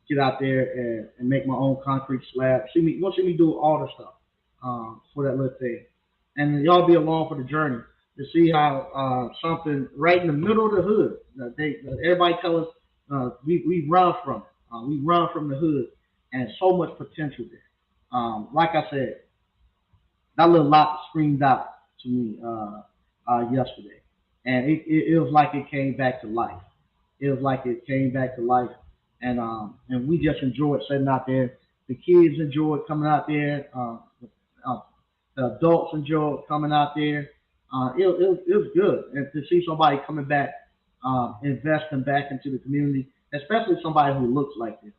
get out there and make my own concrete slab. You're gonna see me do all the stuff for that little thing, and y'all be along for the journey to see how something right in the middle of the hood. Everybody tell us we run from it. We run from the hood, and so much potential there. Like I said, that little lot screamed out to me yesterday, and it was like it came back to life. It was like it came back to life, and we just enjoyed sitting out there. The kids enjoyed coming out there. Uh, the adults enjoyed coming out there. It was good, and to see somebody coming back, investing back into the community, especially somebody who looks like this,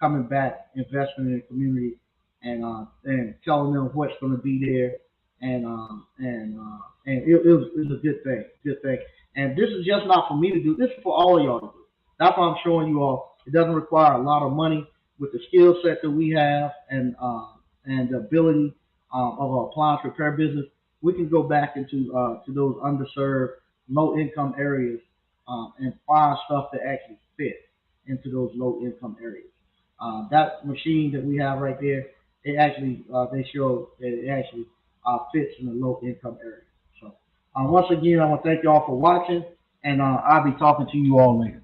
coming back, investing in the community, and telling them what's going to be there, and it was a good thing. And this is just not for me to do. This is for all of y'all to do. That's why I'm showing you all. It doesn't require a lot of money with the skill set that we have and the ability of our appliance repair business. We can go back into to those underserved, low income areas and find stuff that actually fit into those low income areas. That machine that we have right there, it actually they show that it actually fits in the low income area. So once again, I want to thank you all for watching, and I'll be talking to you all later.